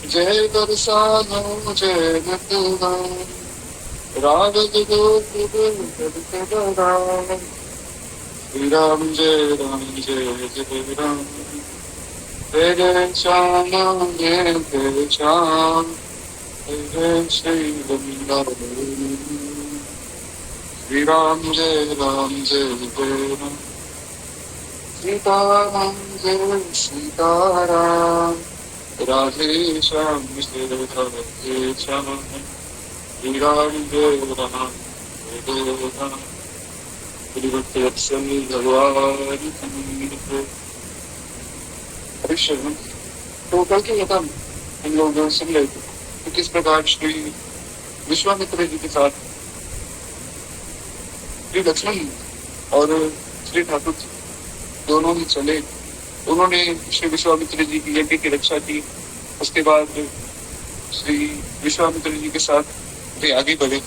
जय दर्शानो जय नटना राग श्री राम जय राम जय जय राम जय जय श्याम जय श्याम जय श्री वृंदावन श्री राम जय जय राम सीताराम जय सीताराम राधे श्याम राधे श्याम श्री राम जय राम जय राम भगवान की तो कल के था हम लोग सुन रहे थे कि किस प्रकार श्री विश्वामित्र जी के साथ श्री लक्ष्मण और श्री ठाकुर जी दोनों ही चले। उन्होंने श्री विश्वामित्र जी की यज्ञ की रक्षा की। उसके बाद श्री विश्वामित्र जी के साथ वे आगे बढ़े।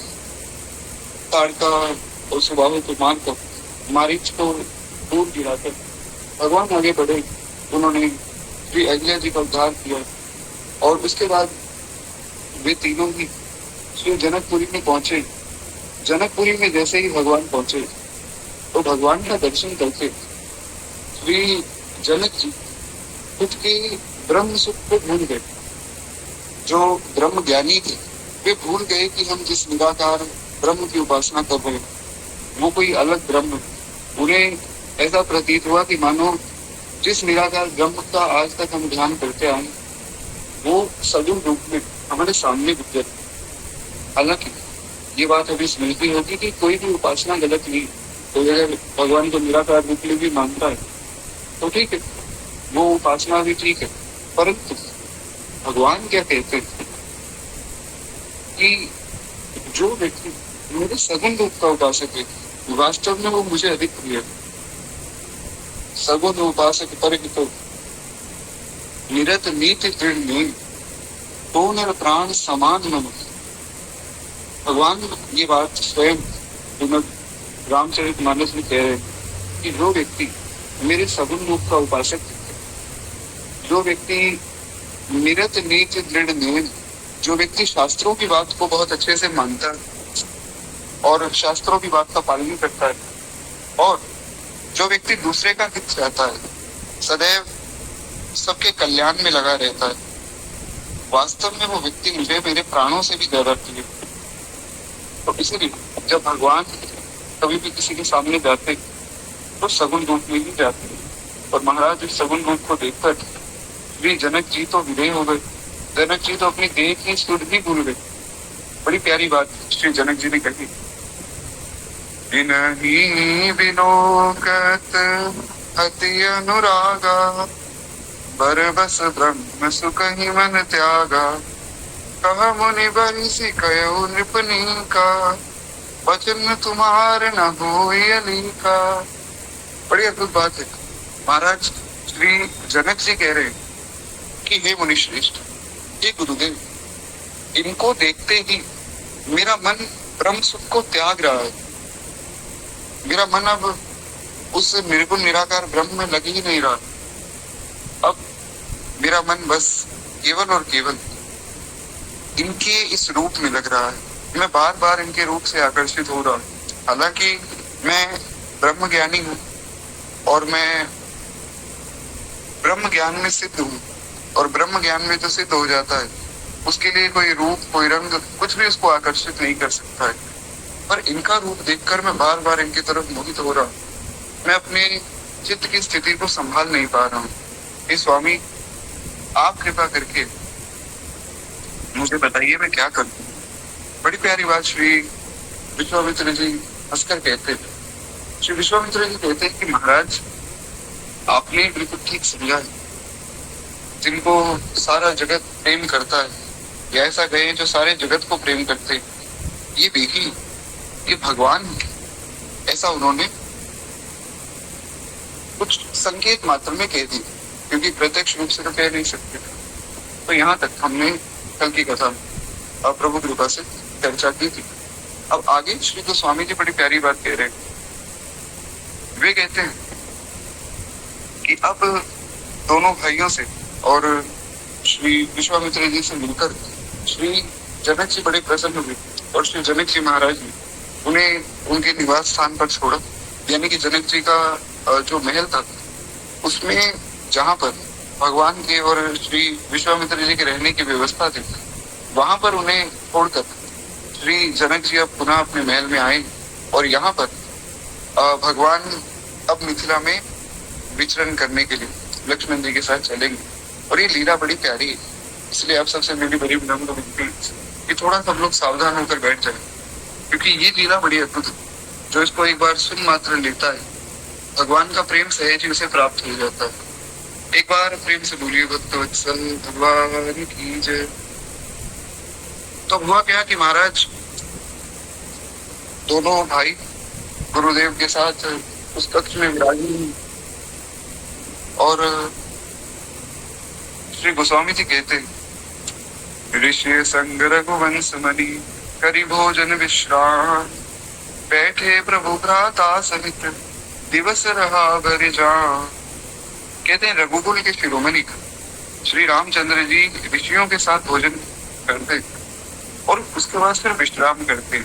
ताड़का और सुबाहु को मारकर मारीच को दूर गिराकर भगवान आगे बढ़े। उन्होंने श्री अहिल्या जी का उद्धार किया और उसके बाद वे तीनों ही श्री जनकपुरी में पहुंचे। जनकपुरी में जैसे ही भगवान पहुंचे तो भगवान का दर्शन करके श्री जनक जी खुद के ब्रह्म सुख को भूल गए। जो ब्रह्म ज्ञानी थे वे भूल गए कि हम जिस निराकार ब्रह्म की उपासना कर रहे हैं वो कोई अलग ब्रह्म। उन्हें ऐसा प्रतीत हुआ कि मानो जिस निराकार ब्रह्म का आज तक हम ध्यान करते आए वो सगुण रूप में हमारे सामने विद्यमान। हालांकि ये बात अभी स्मृति होगी कि कोई भी उपासना गलत नहीं। तो अगर भगवान को निराकार रूप में भी मानता है तो ठीक है, वो उपासना भी ठीक है। परंतु भगवान क्या कहते हैं कि जो व्यक्ति मेरे सगुण रूप का उपासक है वास्तव में वो मुझे अधिक प्रिय है। सगुण उपासक पर तो निरत नीति दृढ़ नहीं तो नर प्राण समान मन। भगवान ये बात स्वयं रामचरितमानस में कह रहे हैं कि जो व्यक्ति मेरे सगुण रूप का उपासक, जो व्यक्ति निरत नीच दृढ़ नियम, जो व्यक्ति शास्त्रों की बात को बहुत अच्छे से मानता है और शास्त्रों की बात का पालन करता है और जो व्यक्ति दूसरे का हित चाहता है, सदैव सबके कल्याण में लगा रहता है, वास्तव में वो व्यक्ति मुझे मेरे प्राणों से भी ज्यादा प्रिय। तो इसीलिए जब भगवान कभी भी किसी के सामने जाते तो सगुण रूप में ही जाते और महाराज इस सगुण रूप को देखकर श्री जनक जी तो विदेह हो गए। जनक जी तो अपनी देह की सुध भी भूल गए। बड़ी प्यारी बात श्री जनक जी ने कही, बिनहि बिलोकत अति अनुरागा बरबस ब्रह्म सुख ही मन त्यागा कह मुनि बरिसि कयो नृपनी का वचन तुम्हार न होई अलीका। बड़ी अद्भुत बात है। महाराज श्री जनक जी कह रहे हैं कि हे मुनि श्रेष्ठ, हे गुरुदेव, इनको देखते ही मेरा मन ब्रह्म सुख को त्याग रहा है। मेरा मन अब उस निर्गुण निराकार ब्रह्म में लग ही नहीं रहा। अब मेरा मन बस केवल और केवल इनके इस रूप में लग रहा है। मैं बार बार इनके रूप से आकर्षित हो रहा हूँ। हालांकि मैं ब्रह्म ज्ञानी हूँ और मैं ब्रह्म ज्ञान में सिद्ध हूँ और ब्रह्म ज्ञान में जो सिद्ध हो जाता है उसके लिए कोई रूप, कोई रंग, कुछ भी उसको आकर्षित नहीं कर सकता है। पर इनका रूप देखकर मैं बार बार इनकी तरफ मोहित हो रहा हूँ। मैं अपने चित्त की स्थिति को संभाल नहीं पा रहा हूँ। हे स्वामी, आप कृपा करके मुझे बताइए मैं क्या करूँ। बड़ी प्यारी बात श्री विश्वामित्र जी हंसकर कहते थे। श्री विश्वामित्र जी कहते हैं कि महाराज, आपने बिल्कुल ठीक समझा है। जिनको सारा जगत प्रेम करता है या ऐसा कहे जो सारे जगत को प्रेम करते, ये देखिए ये भगवान, ऐसा उन्होंने कुछ संकेत मात्र में कह दी क्योंकि प्रत्यक्ष रूप से तो कह नहीं सकते। तो यहाँ तक हमने कल की कथा और प्रभु कृपा से चर्चा की थी। अब आगे श्री गोस्वामी जी बड़ी प्यारी बात कह रहे हैं। वे कहते हैं कि अब दोनों भाइयों से और श्री विश्वामित्र जी से मिलकर श्री जनक जी बड़े प्रसन्न हुए और श्री जनक जी महाराज ने उन्हें उनके निवास स्थान पर छोड़ा, यानी कि जनक जी का जो महल था उसमें जहाँ पर भगवान के और श्री विश्वामित्र जी के रहने की व्यवस्था थी, वहां पर उन्हें छोड़कर श्री जनक जी अब पुनः अपने महल में आए और यहाँ पर भगवान अब मिथिला में विचरण करने के लिए लक्ष्मण जी के साथ चलेंगे। और ये लीला बड़ी प्यारी है, इसलिए आप सबसे मेरी बड़ी विनम्र विनती कि थोड़ा सब लोग सावधान होकर बैठ जाए, क्योंकि ये लीला बड़ी अद्भुत है। जो इसको एक बार सुन मात्र लेता है, भगवान का प्रेम सहज ही उसे प्राप्त हो जाता है। एक बार प्रेम से बोलिए भक्तवत्सल भगवान की जय। तो हुआ क्या कि महाराज दोनों भाई गुरुदेव के साथ उस कक्ष में विराजी और श्री गोस्वामी जी कहते, ऋषि संग रघुवंश मणि करी भोजन विश्राम, बैठे प्रभु भ्राता सहित दिवस रहा भर जान। कहते हैं रघुकुल के शिरोमणि श्री रामचंद्र जी ऋषियों के साथ भोजन करते और उसके बाद फिर विश्राम करते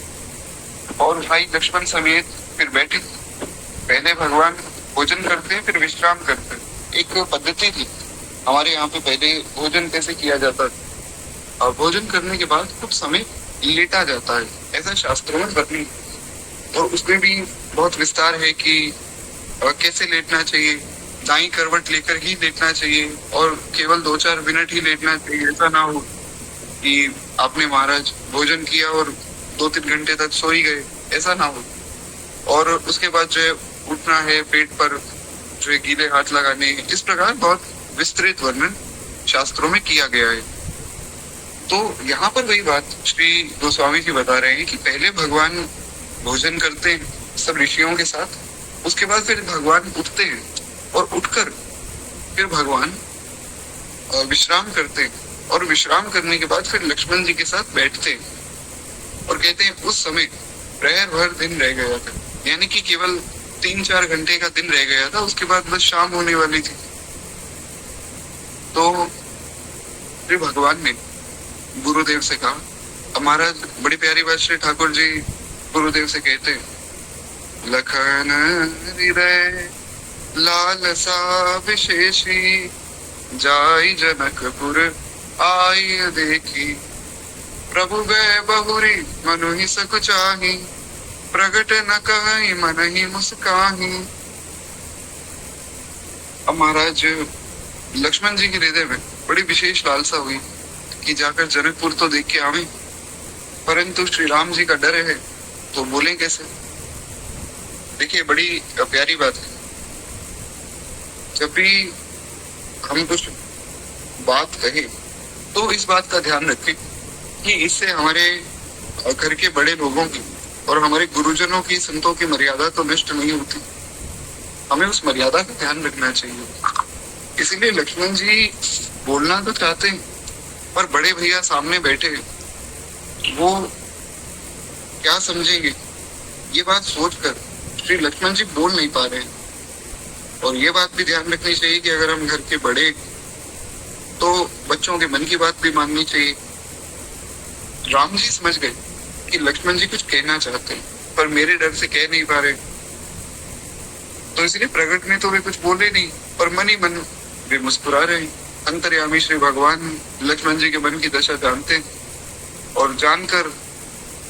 और भाई लक्ष्मण समेत फिर बैठे। पहले भगवान भोजन करते फिर विश्राम करते। एक पद्धति थी हमारे यहाँ पे, पहले भोजन कैसे किया जाता है और भोजन करने के बाद कुछ समय लेटा जाता है, ऐसा शास्त्रों में वर्णन। और उसमें भी बहुत विस्तार है कि कैसे लेटना चाहिए, दाईं करवट लेकर ही लेटना चाहिए और केवल 2-4 मिनट ही लेटना चाहिए। ऐसा ना हो कि आपने महाराज भोजन किया और 2-3 घंटे तक सो ही गए, ऐसा ना हो। और उसके बाद जो है उठना है, पेट पर जो है गीले हाथ लगाने, इस प्रकार बहुत विस्तृत वर्णन शास्त्रों में किया गया है। तो यहाँ पर वही बात श्री गोस्वामी जी बता रहे हैं कि पहले भगवान भोजन करते हैं सब ऋषियों के साथ, उसके बाद फिर भगवान उठते हैं और उठकर फिर भगवान विश्राम करते हैं और विश्राम करने के बाद फिर लक्ष्मण जी के साथ बैठते हैं और कहते हैं उस समय प्रहर भर दिन रह गया था, यानी कि केवल 3-4 घंटे का दिन रह गया था, उसके बाद बस शाम होने वाली थी। तो फिर भगवान ने गुरुदेव से कहा, अब महाराज बड़ी प्यारी बात श्री ठाकुर जी गुरुदेव से कहते हैं, लखन हृदय लालसा विशेषी, जाई जनकपुर आई देखी, प्रभु गए बहुरी मनु ही सक चाही, प्रगट न कहि मन ही मुस्काही। अब महाराज लक्ष्मण जी के हृदय में बड़ी विशेष लालसा हुई कि जाकर जनकपुर तो देख के आवे, परंतु श्री राम जी का डर है तो बोले कैसे। देखिए बड़ी प्यारी बात है, जब भी हम कुछ बात कहे तो इस बात का ध्यान रखें कि इससे हमारे घर के बड़े लोगों की और हमारे गुरुजनों की, संतों की मर्यादा तो नष्ट नहीं होती। हमें उस मर्यादा का ध्यान रखना चाहिए। इसीलिए लक्ष्मण जी बोलना तो चाहते हैं, पर बड़े भैया सामने बैठे, वो क्या समझेंगे, ये बात सोचकर श्री लक्ष्मण जी बोल नहीं पा रहे। और ये बात भी ध्यान रखनी चाहिए कि अगर हम घर के बड़े तो बच्चों के मन की बात भी माननी चाहिए। राम जी समझ गए कि लक्ष्मण जी कुछ कहना चाहते हैं पर मेरे डर से कह नहीं पा रहे, तो इसलिए प्रकट में तो वे कुछ बोले नहीं और मन ही मन वे मुस्कुरा रहे। अंतर्यामी श्री भगवान लक्ष्मण जी के मन की दशा जानते हैं और जानकर,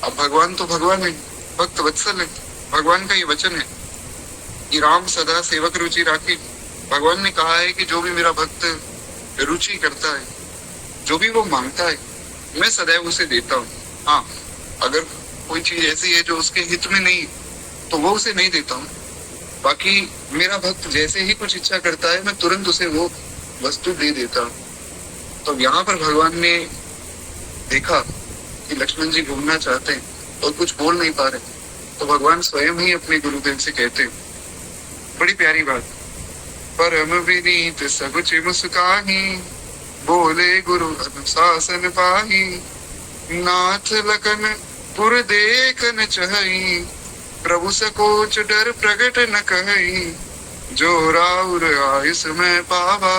अब भगवान तो भगवान है, भक्त वत्सल है, भगवान का ये वचन है कि राम सदा सेवक रुचि राखी। भगवान ने कहा है कि जो भी मेरा भक्त रुचि करता है, जो भी वो मांगता है, मैं सदैव उसे देता हूँ। हाँ, अगर कोई चीज ऐसी है जो उसके हित में नहीं तो वो उसे नहीं देता हूँ। बाकी मेरा भक्त जैसे ही कुछ इच्छा करता है मैं तुरंत उसे वो वस्तु दे देता हूँ। तो यहाँ पर भगवान ने देखा कि लक्ष्मण जी घूमना चाहते हैं और कुछ बोल नहीं पा रहे, तो भगवान स्वयं ही अपने गुरुदेव से कहते हैं, बड़ी प्यारी बात, परम विनीत सब मुस्काही, बोले गुरु अनुशासन पाही, नाथ लखन पुर देखन चहई, प्रभु सकोच डर प्रगट न कहई, जो राउर आयुष में पावा,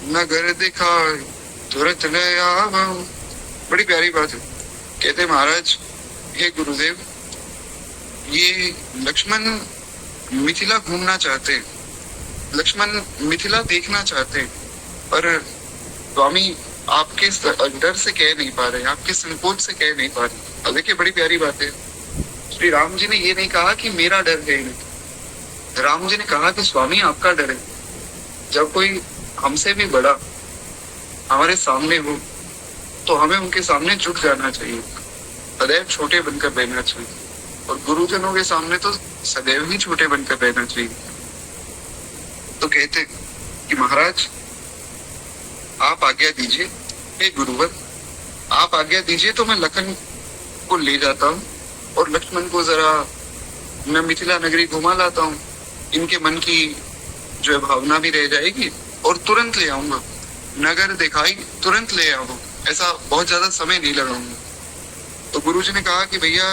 नगर दिखाए तुरंत ले आऊं। बड़ी प्यारी बात है। कहते महाराज, हे गुरुदेव, ये लक्ष्मण मिथिला घूमना चाहते हैं, लक्ष्मण मिथिला देखना चाहते हैं, पर स्वामी आपके डर से कह नहीं पा रहे, आपके संकोच से कह नहीं पा रहे। अब देखिए बड़ी प्यारी बात है, श्री राम जी ने ये नहीं कहा कि मेरा डर है, राम जी ने कहा कि स्वामी आपका डर है। जब कोई हमसे भी बड़ा हमारे सामने हो तो हमें उनके सामने झुक जाना चाहिए, सदैव छोटे बनकर रहना चाहिए, और गुरुजनों के सामने तो सदैव ही छोटे बनकर रहना चाहिए। तो कहते कि महाराज आप आज्ञा दीजिए, हे गुरुवर आप आज्ञा दीजिए तो मैं लखन को ले जाता हूँ और लक्ष्मण को जरा मैं मिथिला नगरी घुमा लाता हूँ, इनके मन की जो है भावना भी रह जाएगी, और तुरंत ले आऊंगा, नगर दिखाई तुरंत ले आऊंगा, ऐसा बहुत ज्यादा समय नहीं लगाऊंगा। तो गुरुजी ने कहा कि भैया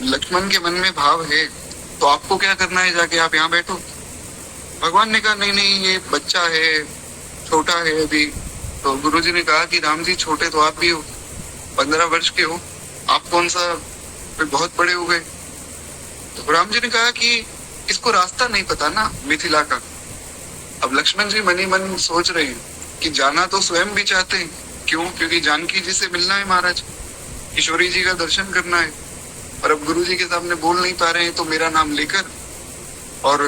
लक्ष्मण के मन में भाव है तो आपको क्या करना है, जाके आप यहाँ बैठो। भगवान ने कहा नहीं नहीं, ये बच्चा है, छोटा है अभी। तो गुरुजी ने कहा कि राम जी छोटे तो आप भी हो, 15 वर्ष के हो, आप कौन सा बहुत बड़े हो गए। तो राम जी ने कहा कि इसको रास्ता नहीं पता ना मिथिला का। अब लक्ष्मण जी मन ही मन सोच रहे हैं कि जाना तो स्वयं भी चाहते हैं, क्यों, क्योंकि जानकी जी से मिलना है महाराज, किशोरी जी का दर्शन करना है, और अब गुरु जी के सामने बोल नहीं पा रहे हैं, तो मेरा नाम लेकर और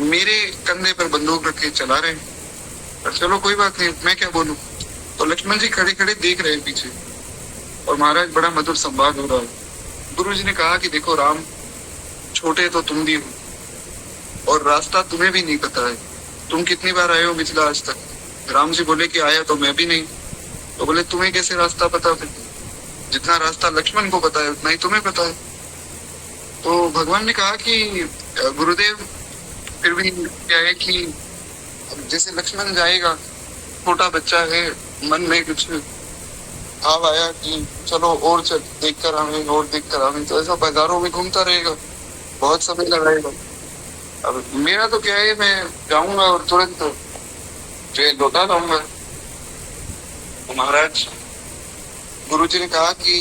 मेरे कंधे पर बंदूक रख के चला रहे हैं। पर चलो कोई बात नहीं, मैं क्या बोलूं। तो लक्ष्मण जी खड़े खड़े देख रहे हैं पीछे, और महाराज बड़ा मधुर संवाद हो रहा है। गुरु जी ने कहा कि देखो राम, छोटे तो तुम भी हो और रास्ता तुम्हें भी नहीं पता है, तुम कितनी बार आए हो मिथिला आज तक। राम जी बोले कि आया तो मैं भी नहीं। तो बोले तुम्हें कैसे रास्ता पता, फिर जितना रास्ता लक्ष्मण को पता है उतना ही तुम्हें पता है। तो भगवान ने कहा कि गुरुदेव फिर भी क्या है कि जैसे लक्ष्मण जाएगा, छोटा बच्चा है, मन में कुछ भाव आया कि चलो और देख कर आवे और देख कर आवे, तो ऐसा बाजारों में घूमता रहेगा, बहुत समय लगाएगा। अब मेरा तो क्या है, मैं जाऊंगा और तुरंत जो है लौटा लाऊंगा। तो महाराज गुरु जी ने कहा कि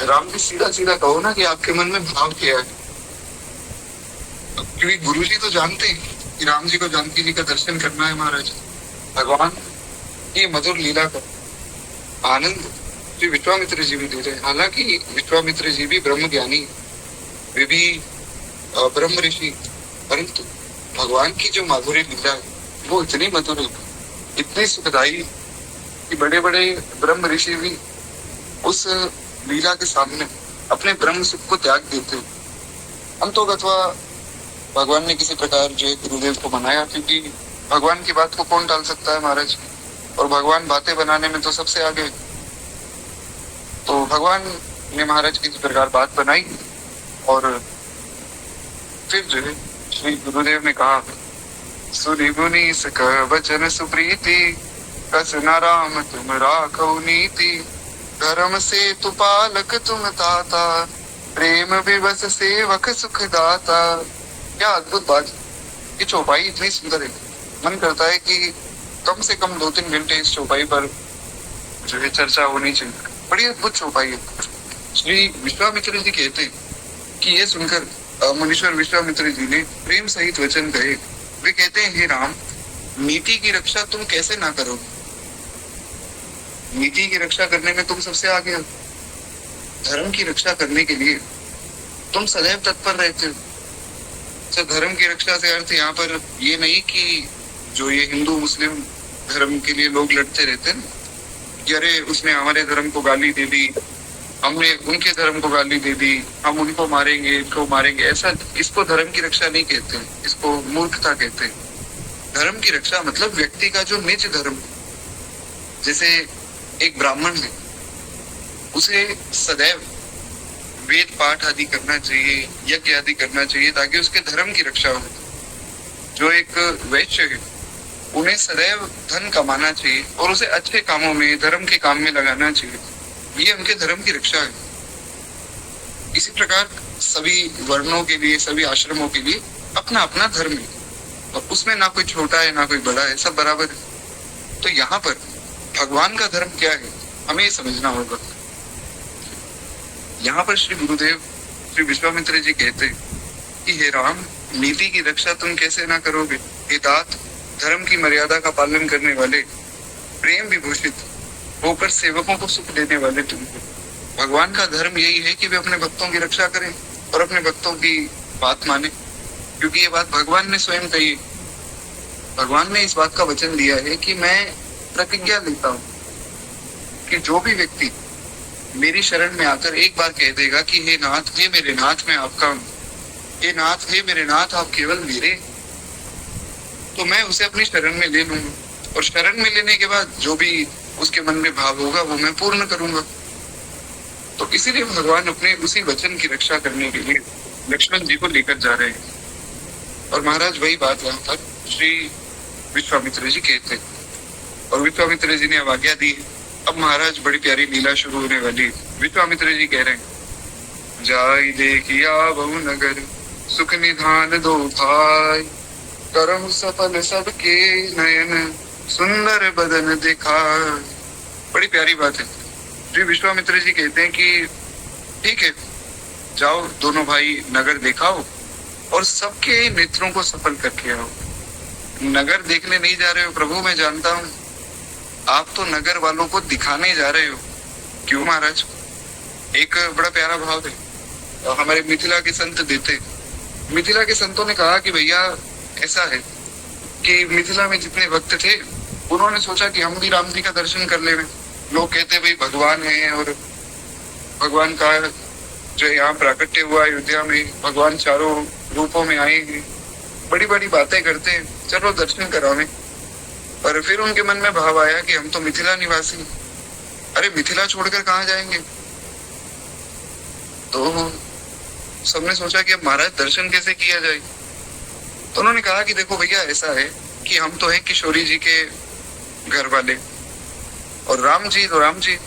राम जी सीधा सीधा कहो ना कि आपके मन में भाव क्या है, क्योंकि गुरु जी तो जानते हैं कि राम जी को जानकी जी का दर्शन करना है। महाराज भगवान ये मधुर लीला का आनंद श्री विश्वामित्र जी भी दे रहे हैं। हालांकि विश्वामित्र जी भी ब्रह्म ज्ञानी, वे भी ब्रह्म ऋषि, परंतु भगवान की जो माधुर्य लीला है वो इतनी मधुर है, इतनी सुखदायी कि बड़े बड़े ब्रह्म ऋषि भी उस लीला के सामने अपने ब्रह्म सुख को त्याग देते। अंतोगत्वा भगवान ने किसी प्रकार जो है गुरुदेव को मनाया, क्योंकि भगवान की बात को कौन टाल सकता है महाराज, और भगवान बातें बनाने में तो सबसे आगे। तो भगवान ने महाराज किसी प्रकार बात बनाई, और फिर जो है श्री गुरुदेव ने कहा, सुनि मुनि सका वचन सुप्रीति, कस न राम तुम राखो नीति, धर्म से तु पालक तुम ताता, प्रेम विवश सेवक सुख दाता। क्या अद्भुत बात, ये चौपाई इतनी सुंदर है, मन करता है कि कम से कम 2-3 घंटे इस चौपाई पर जो है चर्चा होनी चाहिए। बड़ी अद्भुत चौपाई है। श्री विश्वामित्र जी कहते हैं कि ये सुनकर मुनीश्वर विश्वामित्र जी ने प्रेम सहित वचन कहे। वे कहते हैं, हे राम, नीति की रक्षा तुम कैसे ना करो, नीति की रक्षा करने में तुम सबसे आगे हो, धर्म की रक्षा करने के लिए तुम सदैव तत्पर रहते हो। तो धर्म की रक्षा से अर्थ यहाँ पर ये नहीं कि जो ये हिंदू मुस्लिम धर्म के लिए लोग लड़ते रहते हैं, अरे उसने हमारे धर्म को गाली दे दी, हमने उनके धर्म को गाली दे दी, हम उनको मारेंगे, इनको मारेंगे, ऐसा इसको धर्म की रक्षा नहीं कहते, इसको मूर्खता कहते हैं। धर्म की रक्षा मतलब व्यक्ति का जो निज धर्म, जैसे एक ब्राह्मण है, उसे सदैव वेद पाठ आदि करना चाहिए, यज्ञ आदि करना चाहिए, ताकि उसके धर्म की रक्षा हो। जो एक वैश्य है, उन्हें सदैव धन कमाना चाहिए और उसे अच्छे कामों में, धर्म के काम में लगाना चाहिए, ये उनके धर्म की रक्षा है। इसी प्रकार सभी वर्णों के लिए, सभी आश्रमों के लिए अपना अपना धर्म है। और उसमें ना कोई छोटा है ना कोई बड़ा है, सब बराबर है। तो यहाँ पर भगवान का धर्म क्या है, हमें ये समझना होगा। यहाँ पर श्री गुरुदेव श्री विश्वामित्र जी कहते कि हे राम, नीति की रक्षा तुम कैसे ना करोगे, हे तात, धर्म की मर्यादा का पालन करने वाले, प्रेम विभूषित होकर सेवकों को सुख देने वाले तुम हो। भगवान का धर्म यही है कि वे अपने भक्तों की रक्षा करें और अपने भक्तों की बात माने, क्योंकि ये बात भगवान ने स्वयं कही है। भगवान ने इस बात का वचन दिया है कि मैं प्रतिज्ञा लेता हूँ कि जो भी व्यक्ति मेरी शरण में आकर एक बार कह देगा कि हे नाथ, हे मेरे नाथ, मैं आपका हूँ, हे नाथ, हे मेरे नाथ, आप केवल मेरे, तो मैं उसे अपनी शरण में ले लूंगा। और शरण में लेने के बाद जो भी उसके मन में भाव होगा वो मैं पूर्ण करूंगा। तो इसीलिए भगवान अपने उसी वचन की रक्षा करने के लिए लक्ष्मण जी को लेकर जा रहे हैं। और महाराज वही बात यहाँ पर श्री विश्वामित्र जी कहते हैं और विश्वामित्र जी ने अब आज्ञा दी। अब महाराज बड़ी प्यारी लीला शुरू होने वाली। विश्वामित्र जी कह रहे हैं, जाई देखिया बहु नगर, सुख निधान दो भाई, करम सफल सबके नयन, सुंदर बदन देखा। बड़ी प्यारी बात है। श्री विश्वामित्र जी कहते हैं कि ठीक है, जाओ दोनों भाई नगर दिखाओ और सबके नेत्रों को सफल करके आओ। नगर देखने नहीं जा रहे हो प्रभु, मैं जानता हूँ, आप तो नगर वालों को दिखाने जा रहे हो। क्यों महाराज? एक बड़ा प्यारा भाव है हमारे मिथिला के संत देते। मिथिला के संतों ने कहा कि भैया ऐसा है कि मिथिला में जितने भक्त थे उन्होंने सोचा कि हम भी राम जी का दर्शन कर लेंगे। लोग कहते भाई भगवान है और भगवान का जो यहाँ प्राकट्य हुआ अयोध्या में, भगवान चारों रूपों में आए हैं, बड़ी बड़ी बातें करते हैं, चलो दर्शन करावे। पर फिर उनके मन में भाव आया कि हम तो मिथिला निवासी, अरे मिथिला छोड़कर कहाँ जाएंगे। तो सबने सोचा कि अब महाराज दर्शन कैसे किया जाए। तो उन्होंने कहा कि देखो भैया ऐसा है कि हम तो हैं किशोरी जी के घर वाले, और राम जी तो राम जी,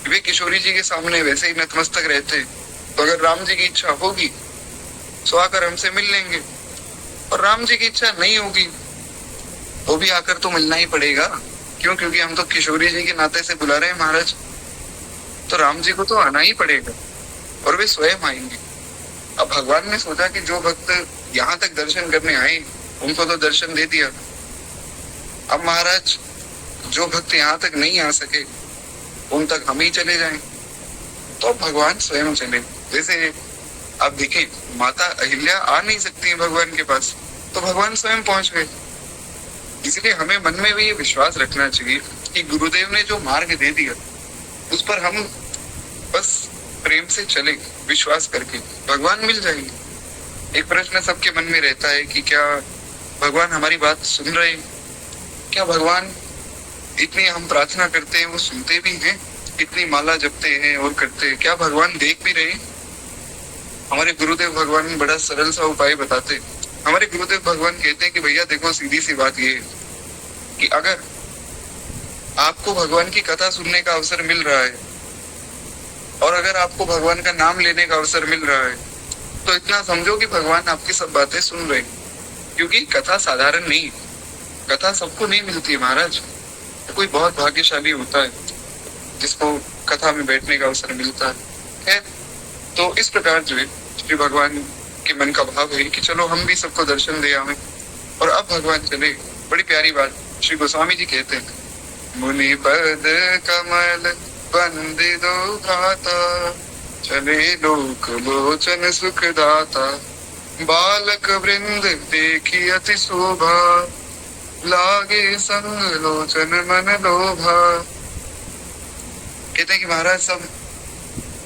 वे किशोरी जी के सामने वैसे ही नतमस्तक रहते, तो अगर राम जी की इच्छा होगी तो आकर हमसे मिल लेंगे, और राम जी की इच्छा नहीं होगी तो भी आकर तो मिलना ही पड़ेगा। क्यों? क्योंकि हम तो किशोरी जी के नाते से बुला रहे हैं महाराज, तो राम जी को तो आना ही पड़ेगा और वे स्वयं आएंगे। अब भगवान ने सोचा कि जो भक्त यहाँ तक दर्शन करने आए उनको तो दर्शन दे दिया, अब महाराज जो भक्त यहाँ तक नहीं आ सके उन तक हम ही चले जाएं। तो भगवान स्वयं चले। जैसे आप देखें, माता अहिल्या आ नहीं सकती है भगवान के पास, तो भगवान स्वयं पहुंच गए। इसलिए हमें मन में भी ये विश्वास रखना चाहिए कि गुरुदेव ने जो मार्ग दे दिया उस पर हम बस प्रेम से चले, विश्वास करके भगवान मिल जाएंगे। एक प्रश्न सबके मन में रहता है कि क्या भगवान हमारी बात सुन रहे हैं? क्या भगवान इतनी हम प्रार्थना करते हैं वो सुनते भी हैं? इतनी माला जपते हैं और करते हैं, क्या भगवान देख भी रहे हैं? हमारे गुरुदेव भगवान बड़ा सरल सा उपाय बताते हैं। हमारे गुरुदेव भगवान कहते हैं कि भैया देखो, सीधी सी बात ये है कि अगर आपको भगवान की कथा सुनने का अवसर मिल रहा है और अगर आपको भगवान का नाम लेने का अवसर मिल रहा है तो इतना समझो कि भगवान आपकी सब बातें सुन रहे हैं। क्योंकि कथा साधारण नहीं, कथा सबको नहीं मिलती है महाराज। कोई बहुत भाग्यशाली होता है जिसको कथा में बैठने का अवसर मिलता है। तो इस प्रकार जो है श्री भगवान के मन का भाव है कि चलो हम भी सबको दर्शन दे आवे, और अब भगवान चले। बड़ी प्यारी बात श्री गोस्वामी जी कहते हैं, मुनि पद कमल बंदे दो घाता, चले लोक लोचन सुख दाता, बालक वृंद देखी अति शोभा, लागे संग लोचन मन लोभा। कहते हैं कि महाराज सब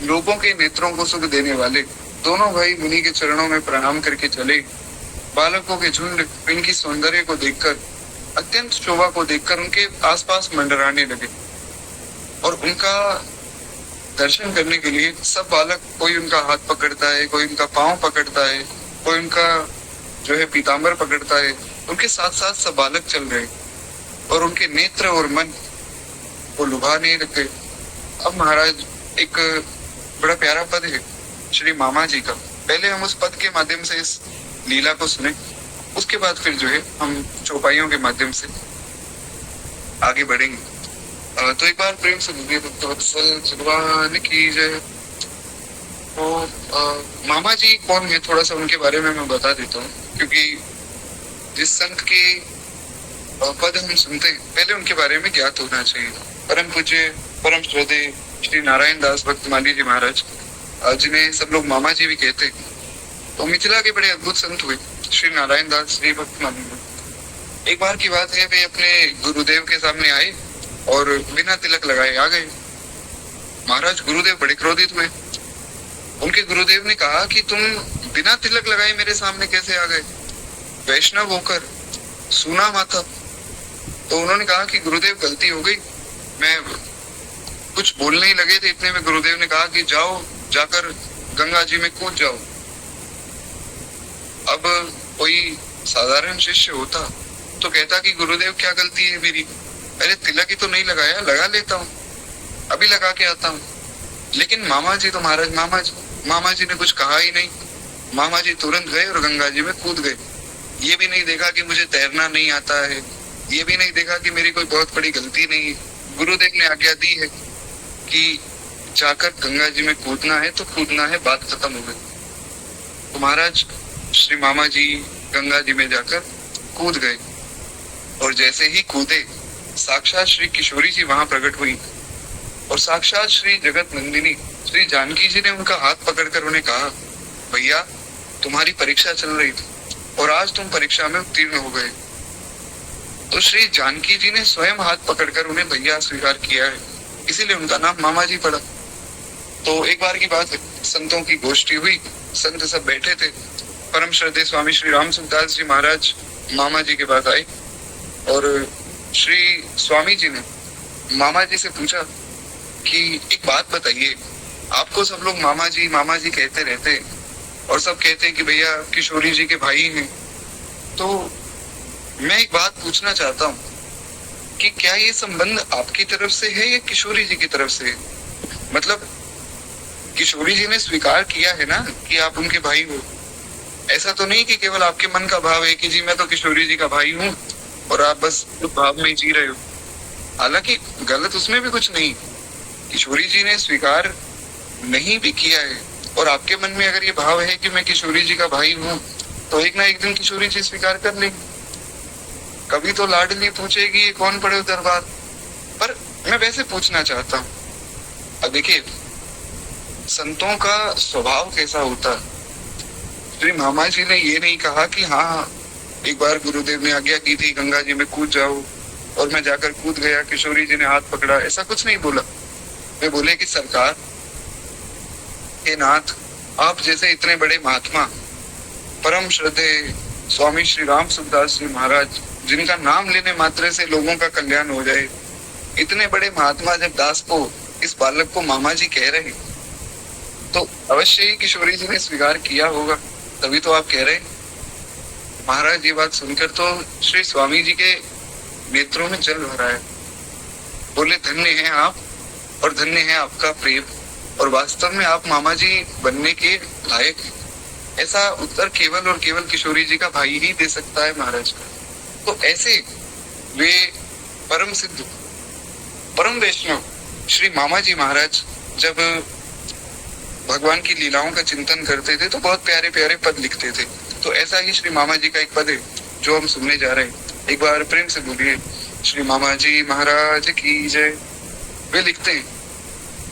लोगों के नेत्रों को सुख देने वाले दोनों भाई मुनि के चरणों में प्रणाम करके चले। बालकों के झुंड इनकी सौंदर्य को देखकर, अत्यंत शोभा को देखकर उनके आसपास मंडराने लगे, और उनका दर्शन करने के लिए सब बालक, कोई उनका हाथ पकड़ता है, कोई उनका पांव पकड़ता है, कोई उनका जो है पीताम्बर पकड़ता है। उनके साथ साथ सब बालक चल रहे और उनके नेत्र और मन को लुभाने लगे। अब महाराज एक बड़ा प्यारा पद है श्री मामा जी का, पहले हम उस पद के माध्यम से इस लीला को सुने उसके बाद फिर जो है हम चौपाइयों के माध्यम से आगे बढ़ेंगे। तो एक बार प्रेम से बोलिए भक्तवत्सल भगवान की जय। तो मामा जी कौन है, थोड़ा सा उनके बारे में मैं बता देता हूँ, क्योंकि जिस संत के पद हम सुनते हैं पहले उनके बारे में ज्ञात होना चाहिए। परम पूज्य परम श्रद्धेय श्री नारायण दास भक्त माली जी महाराज, जिन्हें सब लोग मामा जी भी कहते हैं, तो मिथिला के बड़े अद्भुत संत हुए श्री नारायण दास श्री भक्त माली जी। एक बार की बात है, वे अपने गुरुदेव के सामने आए और बिना तिलक लगाए आ गए। महाराज गुरुदेव बड़े क्रोधित हुए। उनके गुरुदेव ने कहा कि तुम बिना तिलक लगाए मेरे सामने कैसे आ गए, वैष्णव होकर, सूना माथा। तो उन्होंने कहा कि गुरुदेव गलती हो गई, मैं कुछ बोलने ही लगे थे, इतने में गुरुदेव ने कहा कि जाओ जाकर गंगा जी में कूद जाओ। अब कोई साधारण शिष्य होता तो कहता कि गुरुदेव क्या गलती है मेरी, अरे तिलक ही तो नहीं लगाया, लगा लेता हूँ, अभी लगा के आता हूँ। लेकिन मामा जी तो महाराज मामा जी ने कुछ कहा ही नहीं। मामा जी तुरंत गए और गंगा जी में कूद गए। ये भी नहीं देखा कि मुझे तैरना नहीं आता है, ये भी नहीं देखा कि मेरी कोई बहुत बड़ी गलती नहीं है। गुरुदेव ने आज्ञा दी है कि जाकर गंगा जी में कूदना है तो कूदना है, बात खत्म हो गई। तो महाराज श्री मामा जी गंगा जी में जाकर कूद गए और जैसे ही कूदे साक्षात श्री किशोरी जी वहां प्रकट हुई और साक्षात श्री जगत नंदिनी श्री जानकी जी ने उनका हाथ पकड़कर उन्हें कहा, भैया तुम्हारी परीक्षा चल रही थी और आज तुम परीक्षा में उत्तीर्ण हो गए। तो श्री जानकी जी ने स्वयं हाथ पकड़कर उन्हें भैया स्वीकार किया है, इसीलिए उनका नाम मामा जी पड़ा। तो एक बार की बात है, संतों की गोष्ठी हुई, संत सब बैठे थे। परम श्रद्धेय स्वामी श्री राम सुखदास जी महाराज मामा जी के पास आए और श्री स्वामी जी ने मामा जी से पूछा कि एक बात बताइए, आपको सब लोग मामा जी कहते रहते हैं और सब कहते हैं कि भैया किशोरी जी के भाई हैं, तो मैं एक बात पूछना चाहता हूँ कि क्या ये संबंध आपकी तरफ से है या किशोरी जी की तरफ से है? मतलब किशोरी जी ने स्वीकार किया है ना कि आप उनके भाई हो, ऐसा तो नहीं कि केवल आपके मन का भाव है कि जी मैं तो किशोरी जी का भाई हूँ और आप बस भाव में ही जी रहे हो। हालांकि गलत उसमें भी कुछ नहीं, किशोरी जी ने स्वीकार नहीं भी किया है और आपके मन में अगर ये भाव है कि मैं किशोरी जी का भाई हूँ तो एक ना एक दिन किशोरी जी स्वीकार कर लेंगी। कभी तो लाडली पूछेगी ये कौन पड़े दरबार। पर मैं वैसे पूछना चाहता हूँ, अब देखिए संतों का स्वभाव कैसा होता है। श्री मामा जी ने ये नहीं कहा कि हाँ एक बार गुरुदेव ने आज्ञा की थी गंगा जी में कूद जाओ और मैं जाकर कूद गया, किशोरी जी ने हाथ पकड़ा, ऐसा कुछ नहीं बोला। वे बोले कि सरकार हे नाथ, आप जैसे इतने बड़े महात्मा परम श्रद्धेय स्वामी श्री राम सुखदास जी महाराज, जिनका नाम लेने मात्र से लोगों का कल्याण हो जाए, इतने बड़े महात्मा जब दास को, इस बालक को मामा जी कह रहे तो अवश्य ही किशोरी जी ने स्वीकार किया होगा, तभी तो आप कह रहे। महाराज ये बात सुनकर तो श्री स्वामी जी के नेत्रों में जल भरा है। बोले धन्य हैं आप और धन्य है आपका प्रेम और वास्तव में आप मामा जी बनने के लायक हैं। ऐसा उत्तर केवल और केवल किशोरी जी का भाई ही दे सकता है महाराज का। तो ऐसे वे परम सिद्ध परम वैष्णव श्री मामा जी महाराज जब भगवान की लीलाओं का चिंतन करते थे तो बहुत प्यारे प्यारे पद लिखते थे। तो ऐसा ही श्री मामा जी का एक पद है जो हम सुनने जा रहे हैं। एक बार प्रेम से बोलिए श्री मामा जी महाराज की जय। वे लिखते हैं,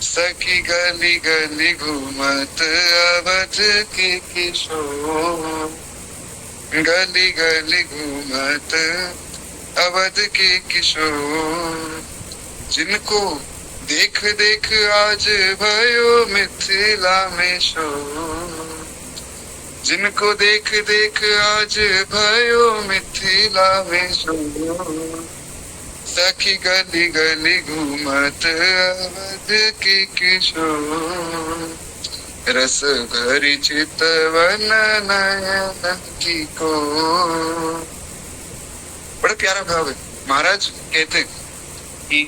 सखी गली गली घूमत अवध के किशोर, गली गली घूमत अवध के किशोर, जिनको देख देख आज भयो मिथिला में शोर, जिनको देख देख आज भयो मिथिला में शोर, सखी गली गली घूमत अवध के किशोर, रस भरी चितवन नयन की को। बड़ा प्यारा भाव है। महाराज कहते कि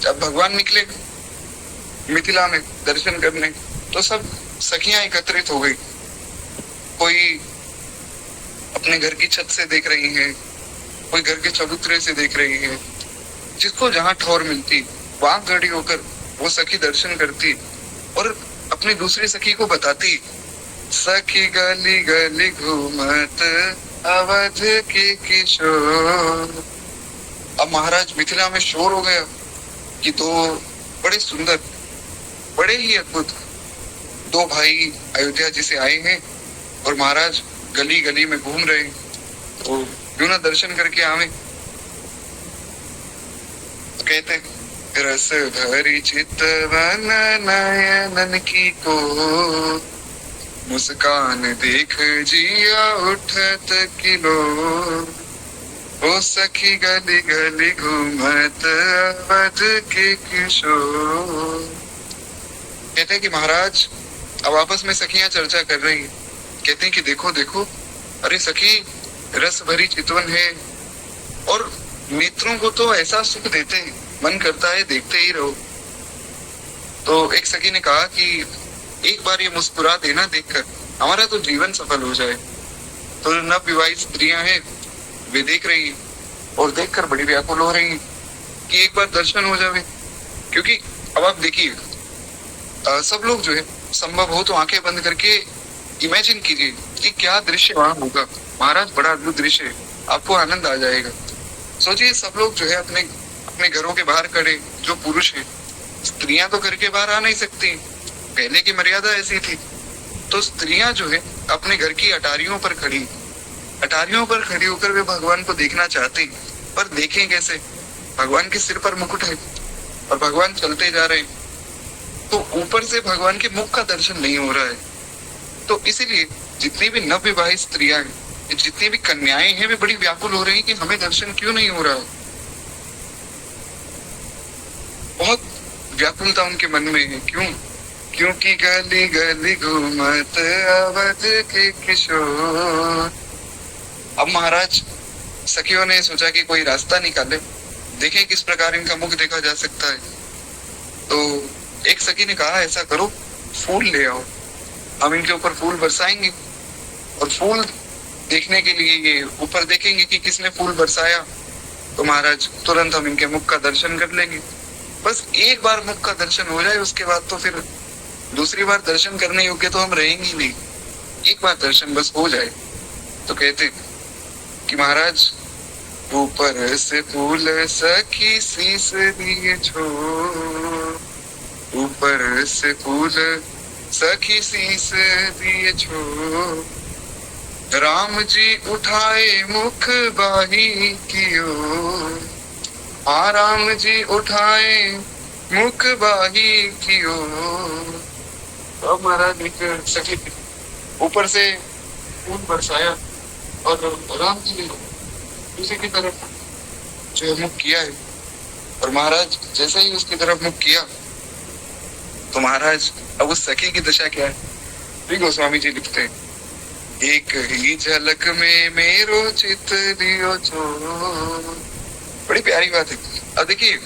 जब भगवान निकले मिथिला में दर्शन करने तो सब सखियां एकत्रित हो गई। कोई अपने घर की छत से देख रही हैं, कोई घर के चबूतरे से देख रही है। जिसको जहाँ ठौर मिलती वहां खड़ी होकर वो सखी दर्शन करती और अपनी दूसरी सखी को बताती, सखी गली गली घूमत अवध के किशोर। अब महाराज मिथिला में शोर हो गया कि दो बड़े सुंदर, बड़े ही अद्भुत दो भाई अयोध्या जी से आए हैं और महाराज गली गली में घूम रहे हैं, तो क्यों ना दर्शन करके आवे। तो कहते रस भरी चितवन नयनन की को, मुस्कान देख जिया उठत किलो, ओ सखी गली गली घूमत अवध के किशोर। कहते हैं कि महाराज अब आपस में सखियां चर्चा कर रही हैं। कहते हैं कि देखो देखो, अरे सखी रस भरी चितवन है और नेत्रों को तो ऐसा सुख देते हैं, मन करता है देखते ही रहो। तो एक सखी ने कहा कि एक बार ये मुस्कुरा देना देखकर, हमारा तो जीवन सफल हो जाए। तो नव विवाहित स्त्रियां हैं वे देख रही हैं और देखकर बड़ी व्याकुल हो रही हैं कि एक बार दर्शन हो जावे। क्योंकि अब आप देखिए, सब लोग जो है संभव हो तो आंखें बंद करके इमेजिन कीजिए कि क्या दृश्य वहां होगा। महाराज बड़ा अद्भुत दृश्य है, आपको आनंद आ जाएगा। सोचिए सब लोग जो है अपने अपने घरों के बाहर खड़े, जो पुरुष है, स्त्रियां तो घर के बाहर आ नहीं सकती, पहले की मर्यादा ऐसी थी। तो स्त्रियां जो है अपने घर की अटारियों पर खड़ी होकर वे भगवान को देखना चाहती, पर देखें कैसे? भगवान के सिर पर मुकुट है और भगवान चलते जा रहे हैं, तो ऊपर से भगवान के मुख का दर्शन नहीं हो रहा है। तो इसीलिए जितनी भी नव विवाहित स्त्रियां हैं, जितनी भी कन्याएं हैं, वे बड़ी व्याकुल हो रही हैं कि हमें दर्शन क्यों नहीं हो रहा है। बहुत व्याकुलता उनके मन में है। क्यों? क्योंकि गली गली घूमत अवध के किशोर। अब महाराज सखियों ने सोचा कि कोई रास्ता निकाले, देखें किस प्रकार इनका मुख देखा जा सकता है। तो एक सखी ने कहा ऐसा करो, फूल ले आओ, हम इनके ऊपर फूल बरसाएंगे और फूल देखने के लिए ये ऊपर देखेंगे कि किसने फूल बरसाया, तो महाराज तुरंत हम इनके मुख का दर्शन कर लेंगे। बस एक बार मुख का दर्शन हो जाए, उसके बाद तो फिर दूसरी बार दर्शन करने योग्य तो हम रहेंगे नहीं, एक बार दर्शन बस हो जाए। तो कहते कि महाराज ऊपर से फूल सखी शीस दिए छोड़, ऊपर से फूल सखी शीस दिए छोड़, राम जी उठाए मुख बाही की ओर, हाँ राम जी उठाए मुख बाही की ओर। अब महाराज एक सखी ऊपर से फूल बरसाया और राम जी ने उसी की तरफ जो मुख किया है, और महाराज जैसे ही उसकी तरफ मुख किया तो महाराज अब उस सखी की दशा क्या है? श्री गोस्वामी जी लिखते हैं, एक ही झलक में मेरो चित लियो छोड़। बड़ी प्यारी बात है। अब देखिए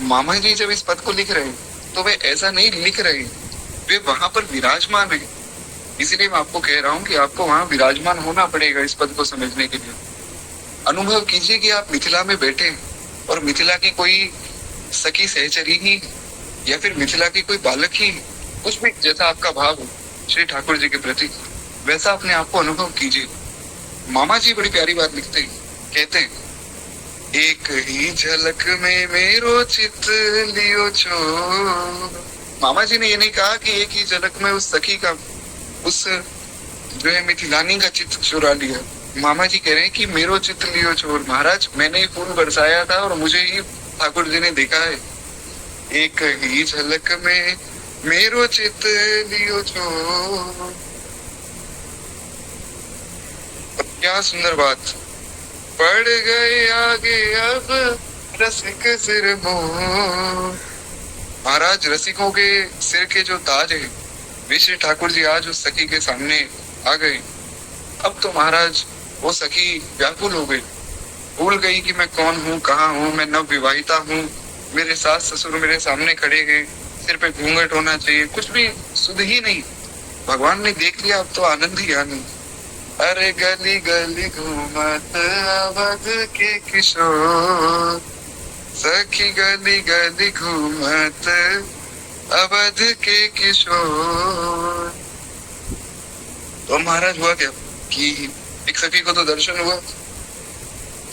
मामा जी जब इस पद को लिख रहे हैं तो वे ऐसा नहीं लिख रहे, वे वहां पर विराजमान है। इसीलिए मैं आपको कह रहा हूँ कि आपको वहां विराजमान होना पड़ेगा इस पद को समझने के लिए। अनुभव कीजिए कि आप मिथिला में बैठे और मिथिला की कोई सखी सहचरी ही या फिर मिथिला की कोई बालक ही, कुछ भी जैसा आपका भाव हो श्री ठाकुर जी के प्रति, वैसा अपने आप को अनुभव कीजिए। मामा जी बड़ी प्यारी बात लिखते हैं, कहते हैं एक ही झलक में मेरो चित लियो छोड़। मामा जी ने ये नहीं कहा कि एक ही झलक में उस सखी का, उस जो है मिथिलानी का चित्त चुरा लिया। मामा जी कह रहे हैं कि मेरो चित्त लियो छोड़। महाराज मैंने ही फूल बरसाया था और मुझे ही ठाकुर जी ने देखा है। एक ही झलक में मेरो चित्त लियो छोड़। क्या सुंदर बात। पड़ गए आगे अब रसिक सिर मोर। महाराज रसिकों के सिर के जो ताज है वे श्री ठाकुर जी आज उस सखी के सामने आ गए। अब तो महाराज वो सखी व्याकुल हो गई, भूल गई कि मैं कौन हूँ, कहाँ हूँ, मैं नव विवाहिता हूँ, मेरे सास ससुर मेरे सामने खड़े हैं, सिर पे घूंघट होना चाहिए, कुछ भी सुध ही नहीं। भगवान ने देख लिया, अब तो आनंद ही आनंद। अरे गली गली घूमत अवध के किशोर, सखी गली गली घूमत अवध के किशोर। तो महाराज हुआ क्या कि एक सखी को तो दर्शन हुआ,